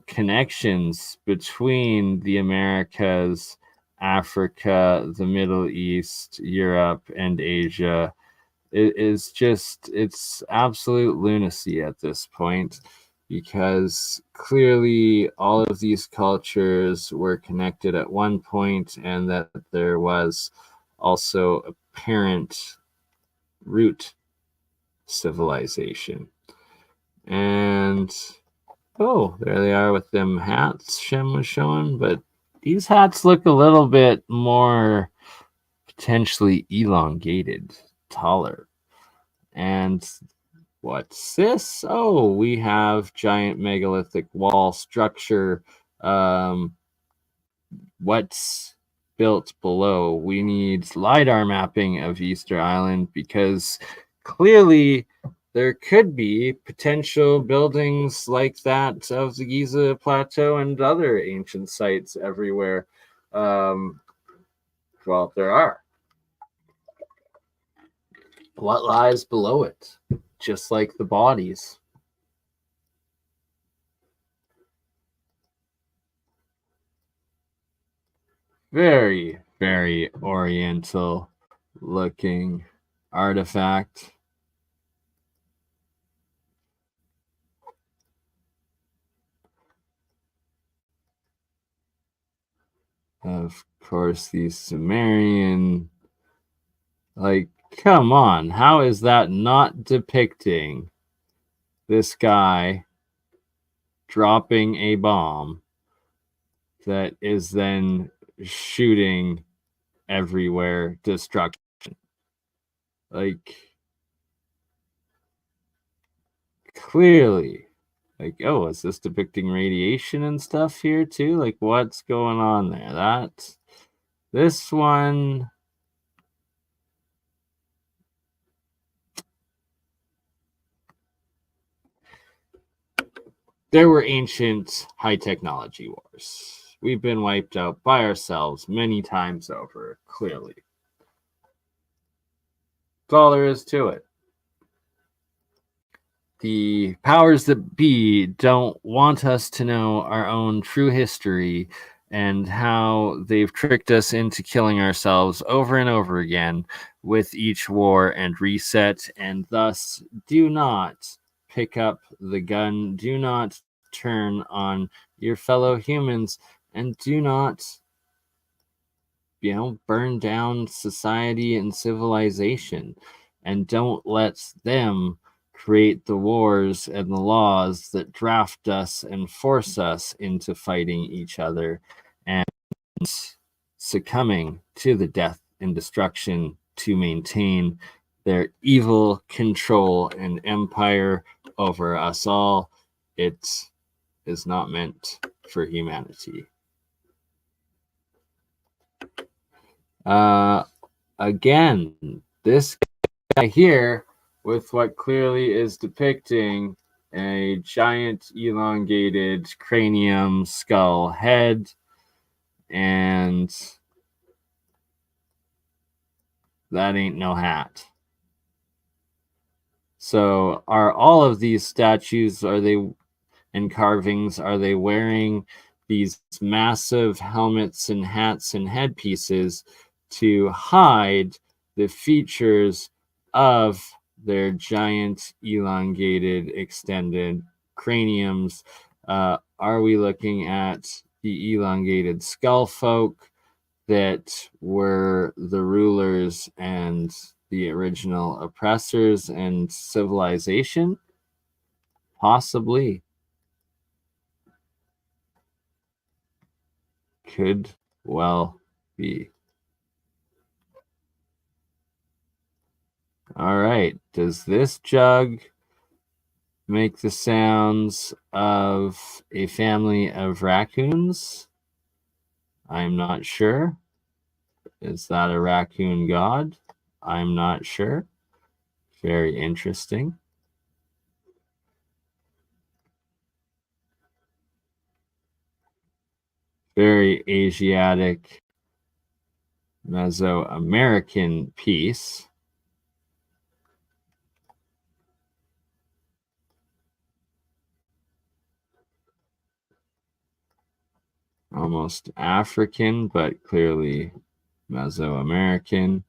connections between the Americas, Africa, the Middle East, Europe, and Asia is just, it's absolute lunacy at this point, because clearly all of these cultures were connected at one point, and that there was also a parent root civilization. And oh, there they are with them hats Shem was showing, but these hats look a little bit more potentially elongated, taller. And what's this? Oh, we have giant megalithic wall structure. What's built below? We need LiDAR mapping of Easter Island, because clearly there could be potential buildings like that of the Giza Plateau and other ancient sites everywhere. Well, there are. What lies below it? Just like the bodies. Very, Very oriental looking artifact. Of course, the Sumerian, like, come on, how is that not depicting this guy dropping a bomb that is then shooting everywhere destruction? Like, clearly, like, oh, is this depicting radiation and stuff here too? Like, what's going on there? This one, there were ancient high technology wars. We've been wiped out by ourselves many times over, clearly. That's all there is to it. The powers that be don't want us to know our own true history and how they've tricked us into killing ourselves over and over again with each war and reset, and thus do not pick up the gun, do not turn on your fellow humans, and do not, burn down society and civilization, and don't let them create the wars and the laws that draft us and force us into fighting each other and succumbing to the death and destruction to maintain their evil control and empire over us all. It is not meant for humanity. Again, this guy here with what clearly is depicting a giant elongated cranium skull head, and that ain't no hat. So are all of these statues, and carvings, are they wearing these massive helmets and hats and headpieces to hide the features of their giant, elongated, extended craniums? Are we looking at the elongated skull folk that were the rulers and the original oppressors and civilization? Possibly. Could well be. All right. Does this jug make the sounds of a family of raccoons? I'm not sure. Is that a raccoon god? I'm not sure. Very interesting. Very Asiatic, Mesoamerican piece. Almost African, but clearly Mesoamerican.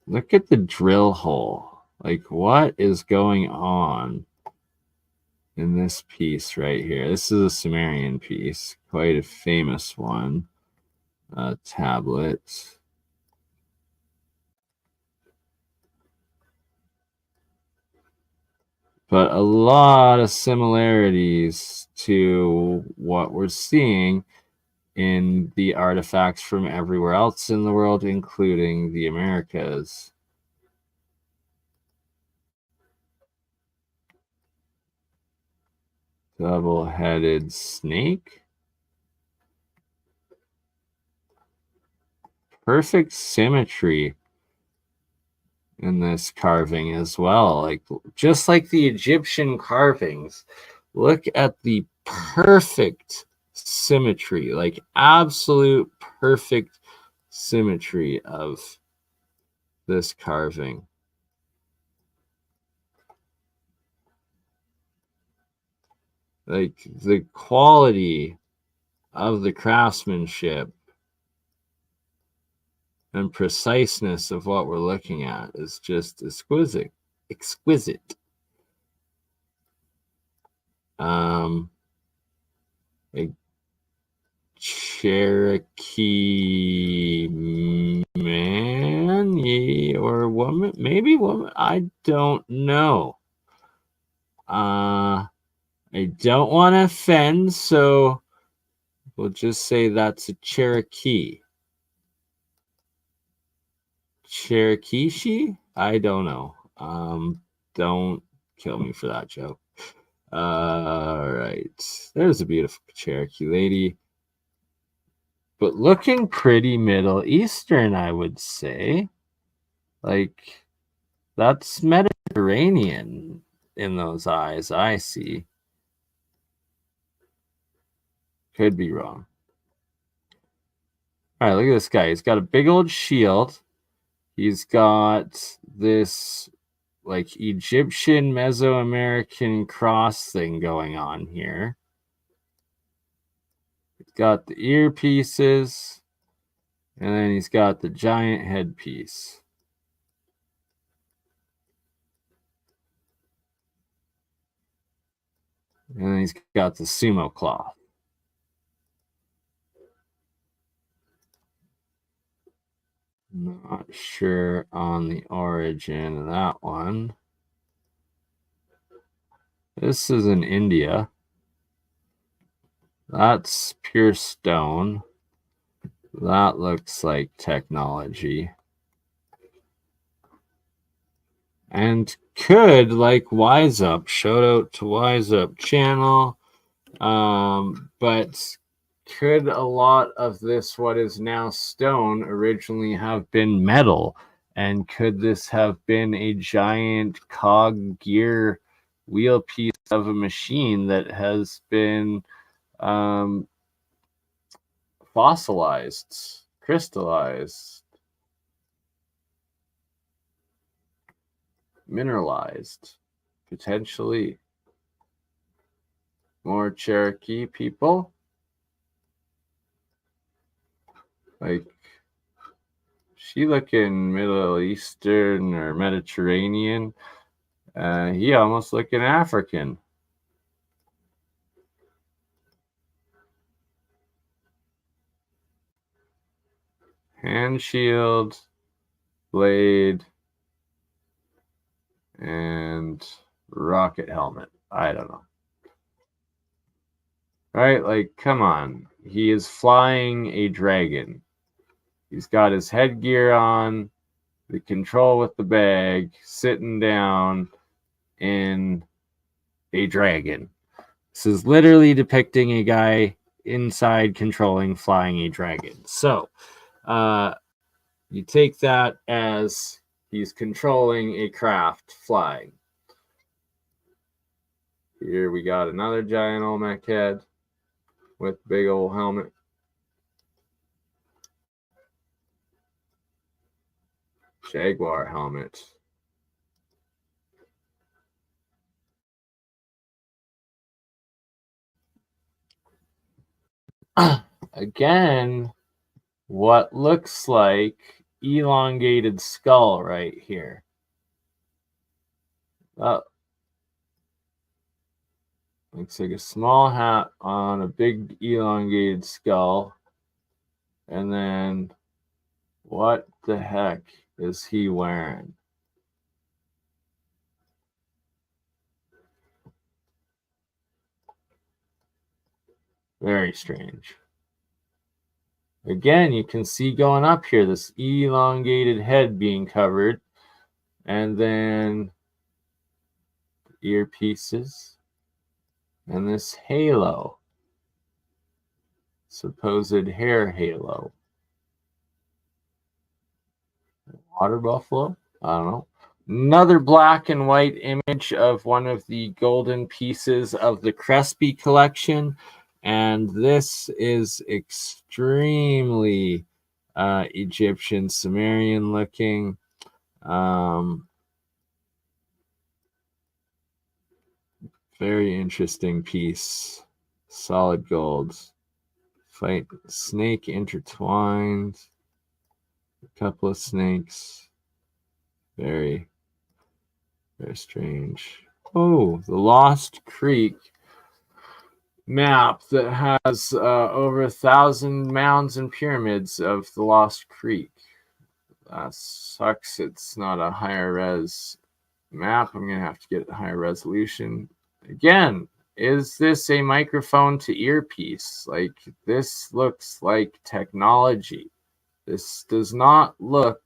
Look at the drill hole. Like, what is going on in this piece right here? This is a Sumerian piece, quite a famous one. Tablet. But a lot of similarities to what we're seeing in the artifacts from everywhere else in the world, including the Americas. Double-headed snake. Perfect symmetry in this carving as well. Like, just like the Egyptian carvings, look at the perfect symmetry, like absolute perfect symmetry of this carving. Like, the quality of the craftsmanship and preciseness of what we're looking at is just exquisite. A Cherokee man or woman, maybe woman, I don't know. I don't want to offend, so we'll just say that's a Cherokee. Cherokee? I don't know. Don't kill me for that joke. All right. There's a beautiful Cherokee lady. But looking pretty Middle Eastern, I would say. Like, that's Mediterranean in those eyes, I see. Could be wrong. All right, look at this guy. He's got a big old shield. He's got this like Egyptian Mesoamerican cross thing going on here. He's got the earpieces, and then he's got the giant headpiece. And then he's got the sumo cloth. Not sure on the origin of that one. This is in India. That's pure stone. That looks like technology. And could, like Wise Up, shout out to Wise Up channel. But could a lot of this, what is now stone, originally have been metal? And could this have been a giant cog gear wheel piece of a machine that has been fossilized, crystallized, mineralized, potentially? More Cherokee people? Like, she looking Middle Eastern or Mediterranean. He almost looking African. Hand shield, blade, and rocket helmet. I don't know. Right? Like, come on. He is flying a dragon. He's got his headgear on, the control with the bag, sitting down in a dragon. This is literally depicting a guy inside controlling flying a dragon. So, you take that as he's controlling a craft flying. Here we got another giant Olmec head with big old helmet. Jaguar helmet. Again, what looks like elongated skull right here. Looks like a small hat on a big elongated skull. And then what the heck is he wearing? Very strange. Again, you can see going up here, this elongated head being covered. And then earpieces. And this halo. Supposed hair halo. Water buffalo? I don't know. Another black and white image of one of the golden pieces of the Crespi collection. And this is extremely Egyptian Sumerian looking. Very interesting piece. Solid gold. Fight snake intertwined. A couple of snakes. Very, very strange. Oh, the Lost Creek map that has over 1,000 mounds and pyramids of the Lost Creek. That sucks. It's not a higher res map. I'm going to have to get a higher resolution. Again, is this a microphone to earpiece? Like, this looks like technology. This does not look,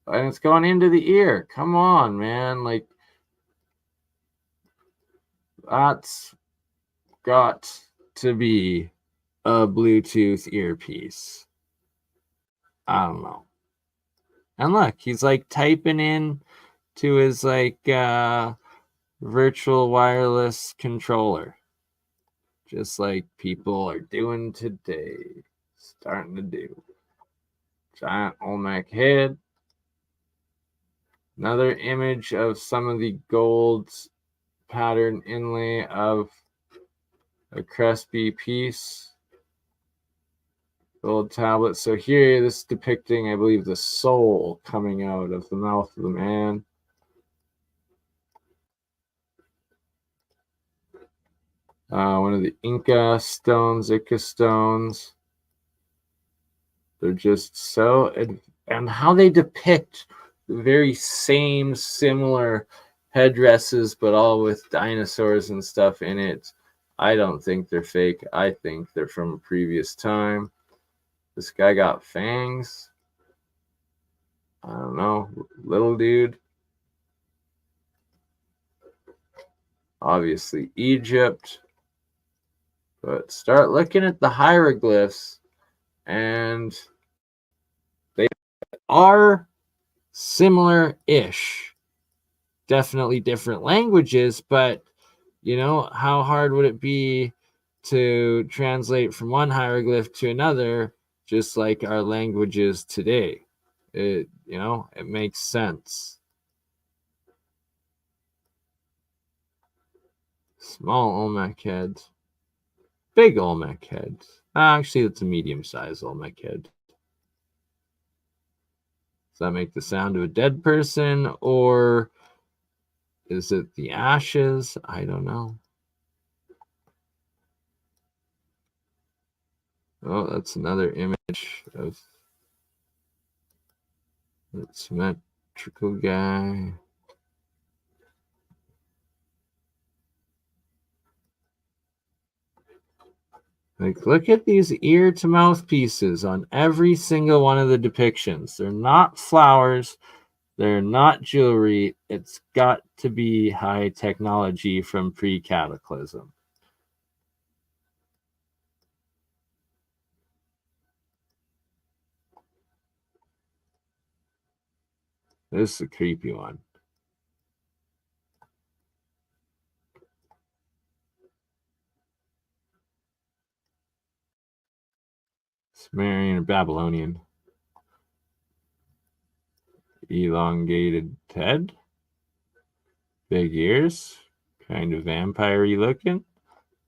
and it's going into the ear. Come on, man. Like, that's got to be a Bluetooth earpiece. I don't know. And look, he's like typing in to his like virtual wireless controller, just like people are doing today, starting to do. Giant Olmec head. Another image of some of the gold pattern inlay of a Crespi piece. Gold tablet. So here, this is depicting, I believe, the soul coming out of the mouth of the man. One of the Inca stones. They're just so, and how they depict the very same similar headdresses, but all with dinosaurs and stuff in it. I don't think they're fake. I think they're from a previous time. This guy got fangs. I don't know. Little dude. Obviously Egypt. But start looking at the hieroglyphs, and they are similar-ish. Definitely different languages, but you know, how hard would it be to translate from one hieroglyph to another, just like our languages today? It, you know, it makes sense. Small Olmec head. Big Olmec head. Actually, it's a medium-sized Olmec head. Does that make the sound of a dead person, or is it the ashes? I don't know. Oh, that's another image of the symmetrical guy. Like, look at these ear to mouth pieces on every single one of the depictions. They're not flowers. They're not jewelry. It's got to be high technology from pre-cataclysm. This is a creepy one. Sumerian or Babylonian. Elongated head. Big ears. Kind of vampire-y looking.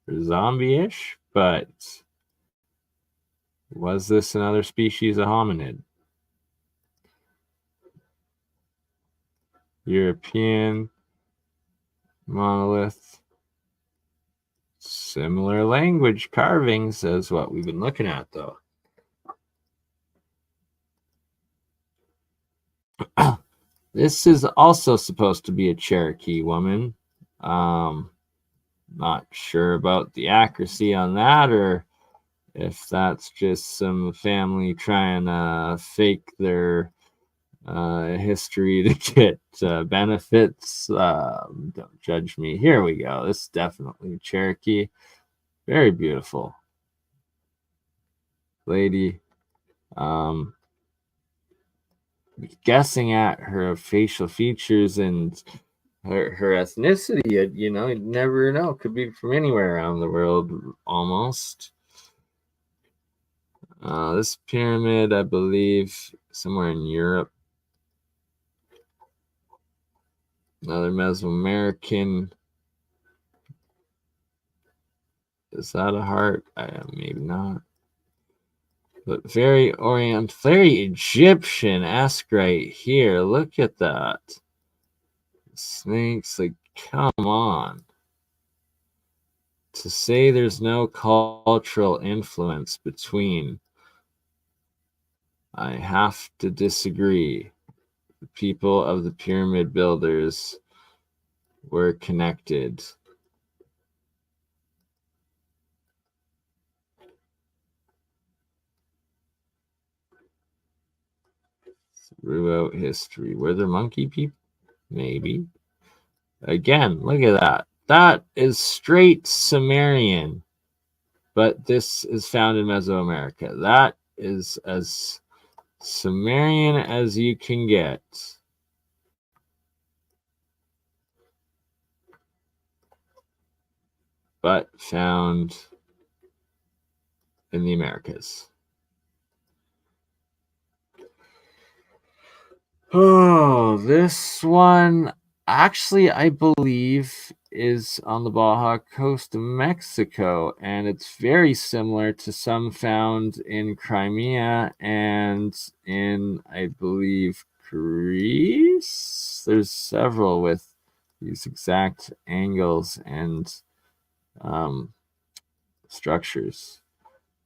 Or zombie-ish. But was this another species of hominid? European monolith. Similar language carvings as what we've been looking at, though. This is also supposed to be a Cherokee woman. Not sure about the accuracy on that, or if that's just some family trying to fake their history to get benefits. Don't judge me. Here we go. This is definitely Cherokee. Very beautiful lady. Guessing at her facial features and her ethnicity, you know, you'd never know. Could be from anywhere around the world, almost. This pyramid, I believe, somewhere in Europe. Another Mesoamerican. Is that a heart? Maybe not. But very very Egyptian-esque right here. Look at that. Snakes, like, come on. To say there's no cultural influence between, I have to disagree. The people of the pyramid builders were connected. Throughout history. Were there monkey people? Maybe. Again, look at that. That is straight Sumerian, but this is found in Mesoamerica. That is as Sumerian as you can get. But found in the Americas. Oh, this one actually, I believe, is on the Baja coast of Mexico, and it's very similar to some found in Crimea and in, I believe, Greece. There's several with these exact angles and structures.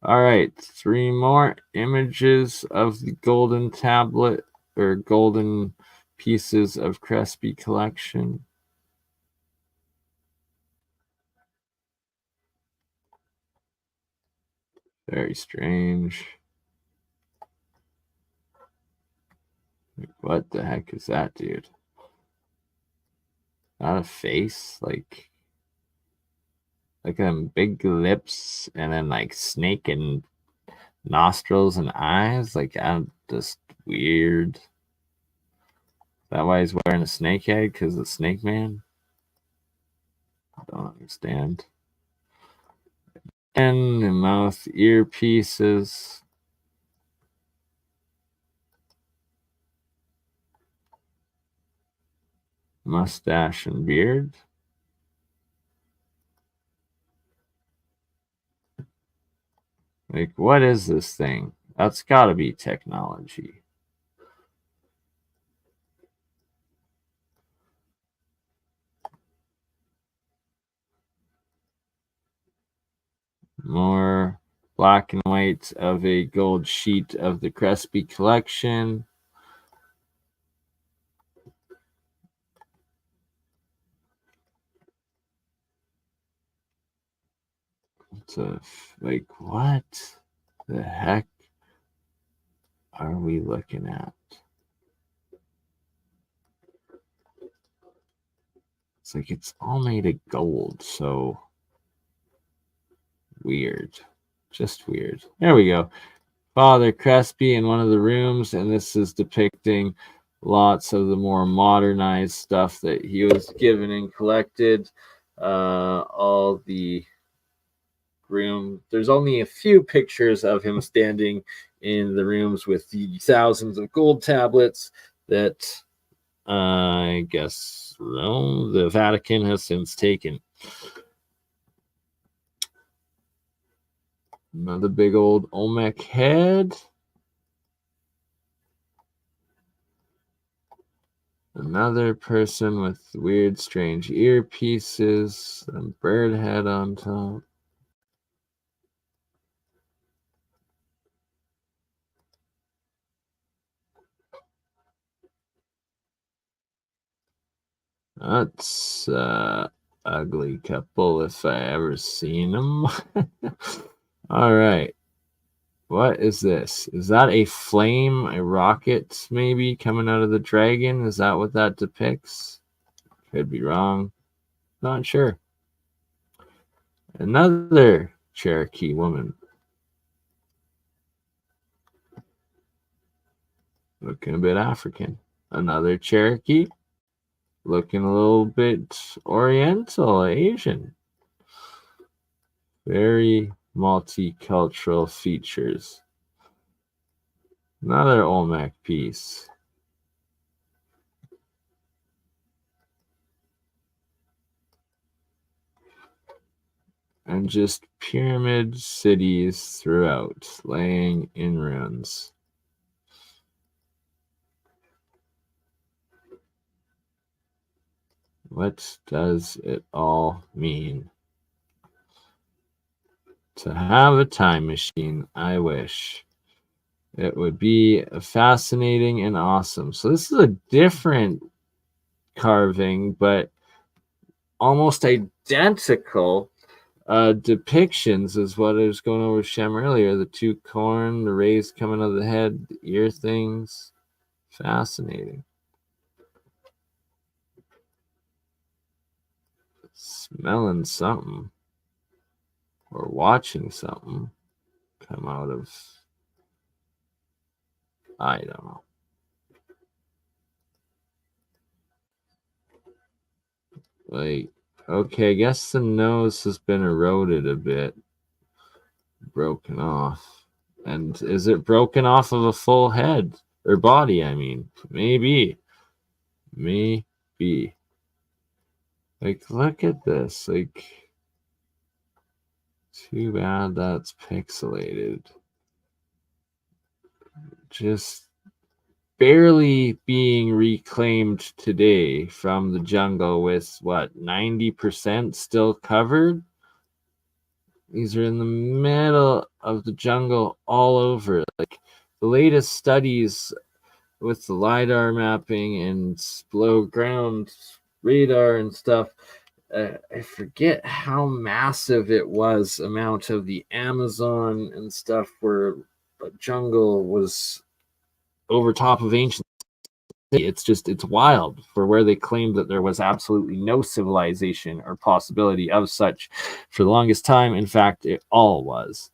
All right, 3 more images of the golden tablet or golden pieces of Crespi collection. Very strange. Like, what the heck is that, dude? Not a face? Like them big lips and then like snake and nostrils and eyes? Like, I'm just weird. Is that why he's wearing a snake head? Because the snake man? I don't understand. And the mouth earpieces. Mustache and beard. Like, what is this thing? That's got to be technology. More black and white of a gold sheet of the Crespi collection. So, like, what the heck are we looking at? It's like it's all made of gold, so weird. Just weird. There we go. Father Crespi in one of the rooms, and this is depicting lots of the more modernized stuff that he was given and collected. All the room. There's only a few pictures of him standing in the rooms with the thousands of gold tablets that I guess Rome, the Vatican has since taken. Another big old Olmec head. Another person with weird, strange earpieces and bird head on top. That's ugly couple if I ever seen them. All right. What is this? Is that a flame, a rocket maybe coming out of the dragon? Is that what that depicts? Could be wrong. Not sure. Another Cherokee woman. Looking a bit African. Another Cherokee. Looking a little bit Oriental, Asian. Very multicultural features. Another Olmec piece. And just pyramid cities throughout, laying in ruins. What does it all mean? To have a time machine, I wish. It would be fascinating and awesome. So this is a different carving, but almost identical depictions is what I was going over with Shem earlier. The two corn, the rays coming out of the head, the ear things. Fascinating. Smelling something or watching something come out of, I don't know. Like, okay, I guess the nose has been eroded a bit, broken off. And is it broken off of a full head or body? I mean, maybe. Like, look at this. Like, too bad that's pixelated. Just barely being reclaimed today from the jungle with what, 90% still covered? These are in the middle of the jungle all over. Like the latest studies with the LiDAR mapping and below ground radar and stuff, I forget how massive it was, amount of the Amazon and stuff where the jungle was over top of ancient. It's wild for where they claimed that there was absolutely no civilization or possibility of such for the longest time. In fact, it all was.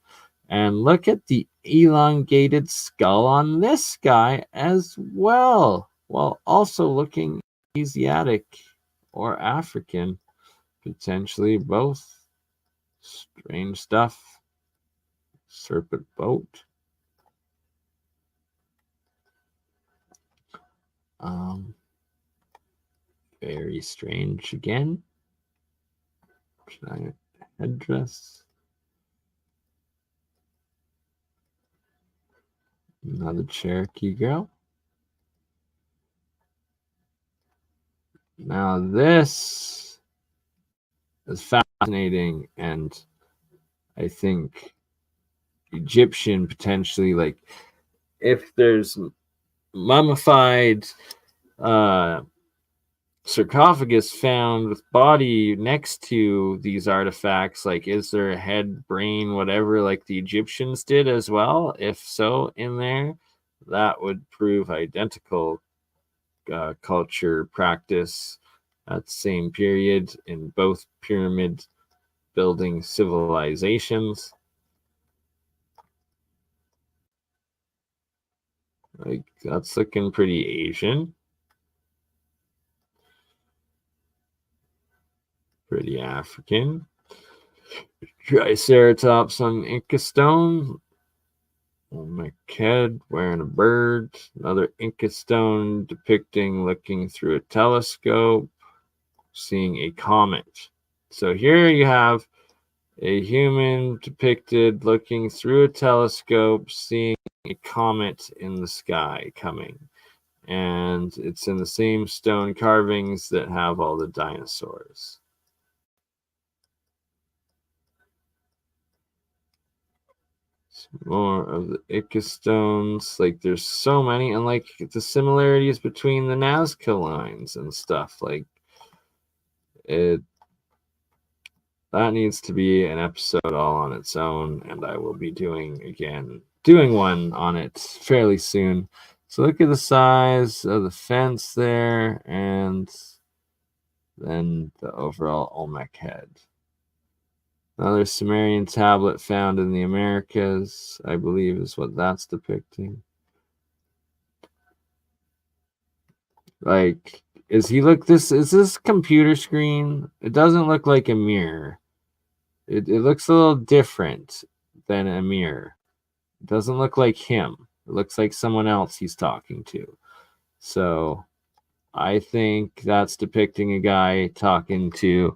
And look at the elongated skull on this guy as well, while also looking Asiatic or African, potentially both. Strange stuff. Serpent boat. Very strange again. Giant headdress. Another Cherokee girl. Now this is fascinating, and I think Egyptian potentially, like if there's mummified sarcophagus found with body next to these artifacts, like is there a head, brain, whatever, like the Egyptians did as well? If so, in there, that would prove identical culture practice at the same period in both pyramid building civilizations. Like that's looking pretty Asian. Pretty African. Triceratops on Inca stone. Olmec wearing a bird. Another Inca stone depicting looking through a telescope, seeing a comet. So here you have a human depicted looking through a telescope, seeing a comet in the sky coming. And it's in the same stone carvings that have all the dinosaurs. More of the Ica stones. Like there's so many, and like the similarities between the Nazca lines and stuff. Like it that needs to be an episode all on its own, and I will be doing one on it fairly soon. So look at the size of the fence there, and then the overall Olmec head. Another Sumerian tablet found in the Americas, I believe, is what that's depicting. Like, is this computer screen? It doesn't look like a mirror. It looks a little different than a mirror. It doesn't look like him. It looks like someone else he's talking to. So I think that's depicting a guy talking to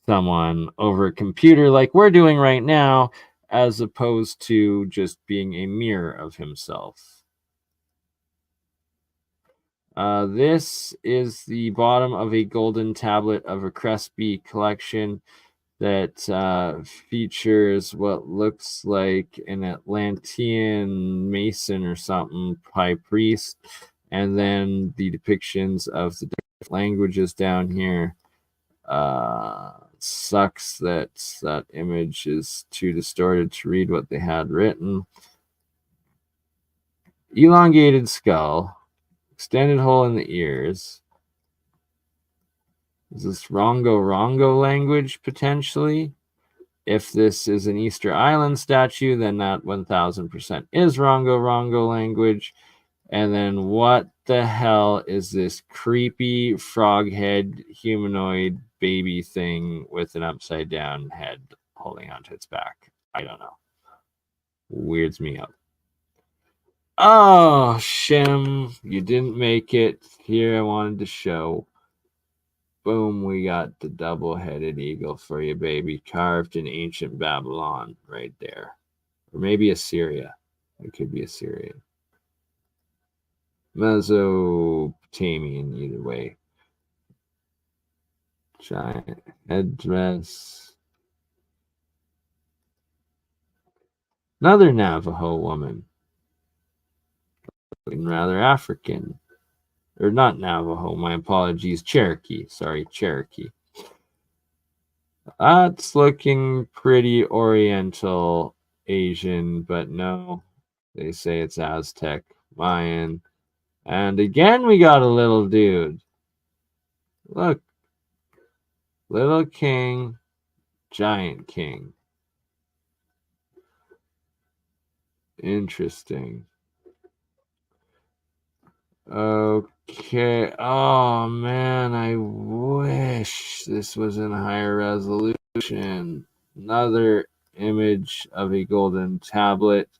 someone over a computer like we're doing right now, as opposed to just being a mirror of himself. This is the bottom of a golden tablet of a Crespi collection that features what looks like an Atlantean mason or something, high priest, and then the depictions of the different languages down here. Sucks that that image is too distorted to read what they had written. Elongated skull, extended hole in the ears. Is this Rongo language potentially? If this is an Easter Island statue, then that 1000% is Rongo language. And then what the hell is this creepy frog head humanoid baby thing with an upside down head holding onto its back? I don't know. Weirds me out. Oh, Shim, you didn't make it. Here I wanted to show. Boom, we got the double-headed eagle for you, baby, carved in ancient Babylon right there. Or maybe Assyria. It could be Assyria. Mesopotamian, either way. Giant headdress. Another Navajo woman. Looking rather African. Or not Navajo, my apologies. Cherokee. Sorry, Cherokee. That's looking pretty Oriental Asian, but no. They say it's Aztec, Mayan. And again, we got a little dude. Look. Little king, giant king. Interesting. Okay. Oh, man, I wish this was in higher resolution. Another image of a golden tablet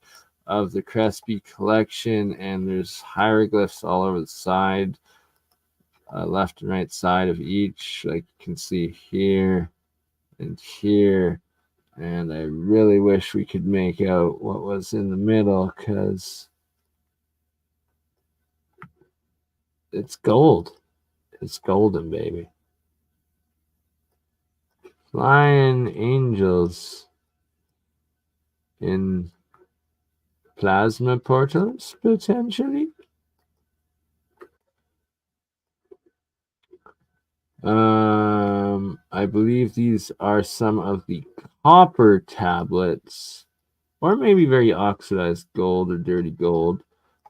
of the Crespi collection, and there's hieroglyphs all over the side, left and right side of each, like you can see here and here. And I really wish we could make out what was in the middle, because it's gold. It's golden, baby. Flying angels in plasma portals, potentially. I believe these are some of the copper tablets, or maybe very oxidized gold or dirty gold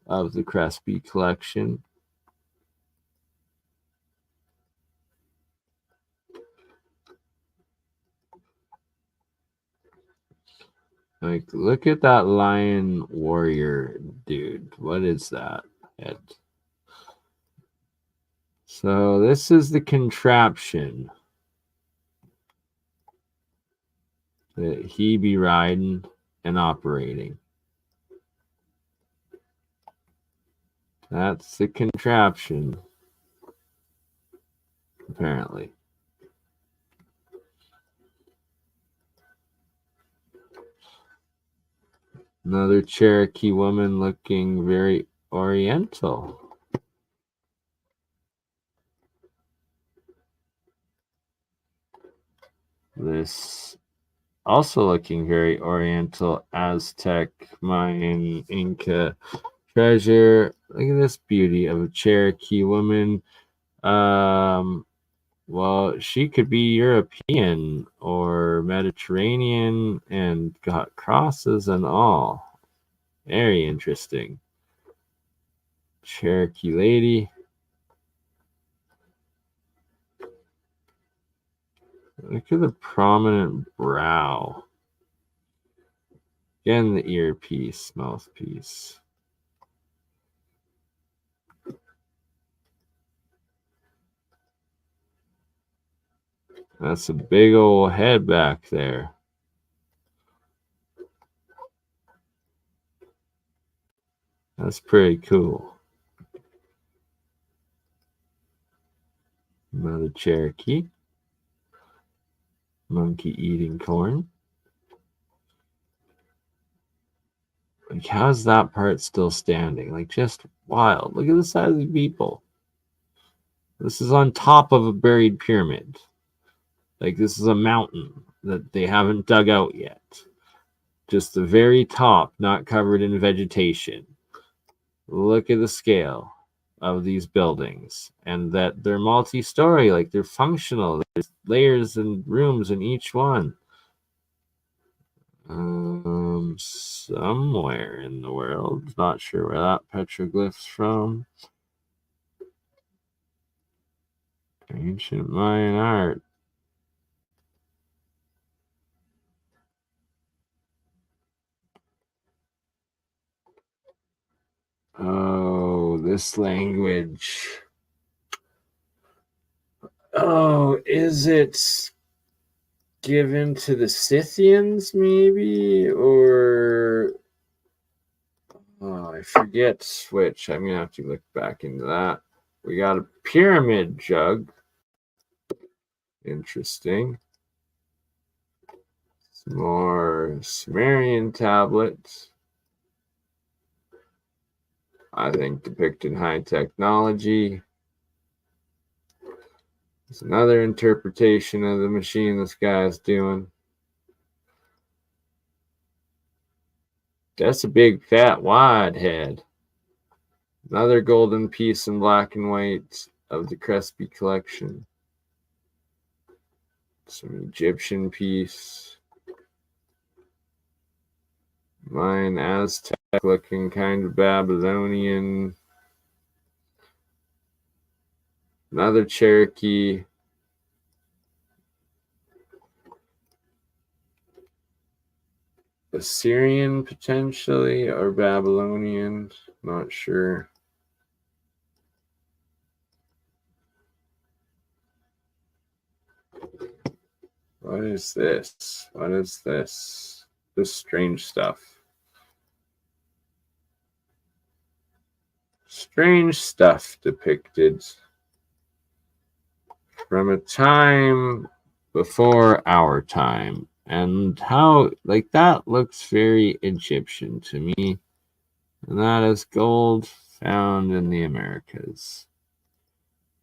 of the Crespi collection. Like, look at that lion warrior dude. What is that head? So this is the contraption that he be riding and operating. That's the contraption, apparently. Another Cherokee woman looking very oriental. This also looking very oriental, Aztec, Mayan, Inca treasure. Look at this beauty of a Cherokee woman. Well, she could be European or Mediterranean and got crosses and all. Very interesting. Cherokee lady. Look at the prominent brow. Again, the earpiece, mouthpiece. That's a big old head back there. That's pretty cool. Another Cherokee. Monkey eating corn. Like, how's that part still standing? Like, just wild. Look at the size of the people. This is on top of a buried pyramid. Like, this is a mountain that they haven't dug out yet. Just the very top, not covered in vegetation. Look at the scale of these buildings, and that they're multi-story, like they're functional. There's layers and rooms in each one. Somewhere in the world, not sure where that petroglyph's from. Ancient Mayan art. Oh, this language. Oh, is it given to the Scythians, maybe? Or oh, I forget which. I'm gonna have to look back into that. We got a pyramid jug. Interesting. Some more Sumerian tablets. I think depicting high technology. It's another interpretation of the machine this guy's doing. That's a big, fat, wide head. Another golden piece in black and white of the Crespi collection. Some Egyptian piece. Mayan, Aztec looking, kind of Babylonian. Another Cherokee. Assyrian potentially, or Babylonian, not sure. What is this? What is this? This strange stuff. Strange stuff depicted from a time before our time. And how, like, that looks very Egyptian to me. And that is gold found in the Americas.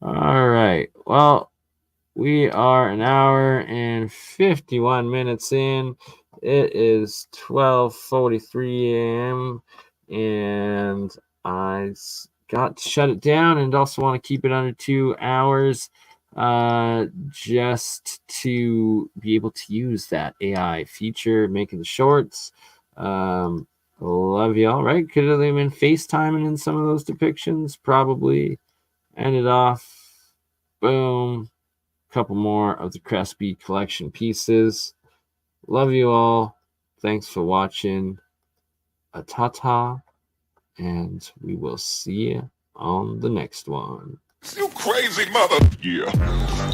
All right. Well, we are an hour and 51 minutes in. It is 12:43 a.m. and I got to shut it down and also want to keep it under 2 hours just to be able to use that AI feature, making the shorts. Love y'all, right? Could have been FaceTiming in some of those depictions, probably. Ended off, boom. Couple more of the Crespi collection pieces. Love you all. Thanks for watching. A ta-ta, and we will see you on the next one. You crazy mother. Yeah.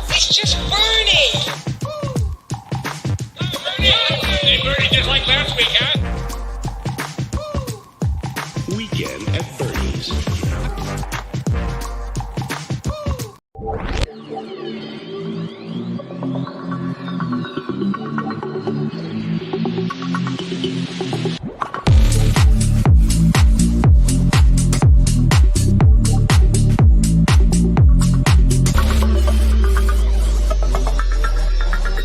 It's just BurnEye. Hey, Bernie, just like last week, huh? Weekend at Bernie's.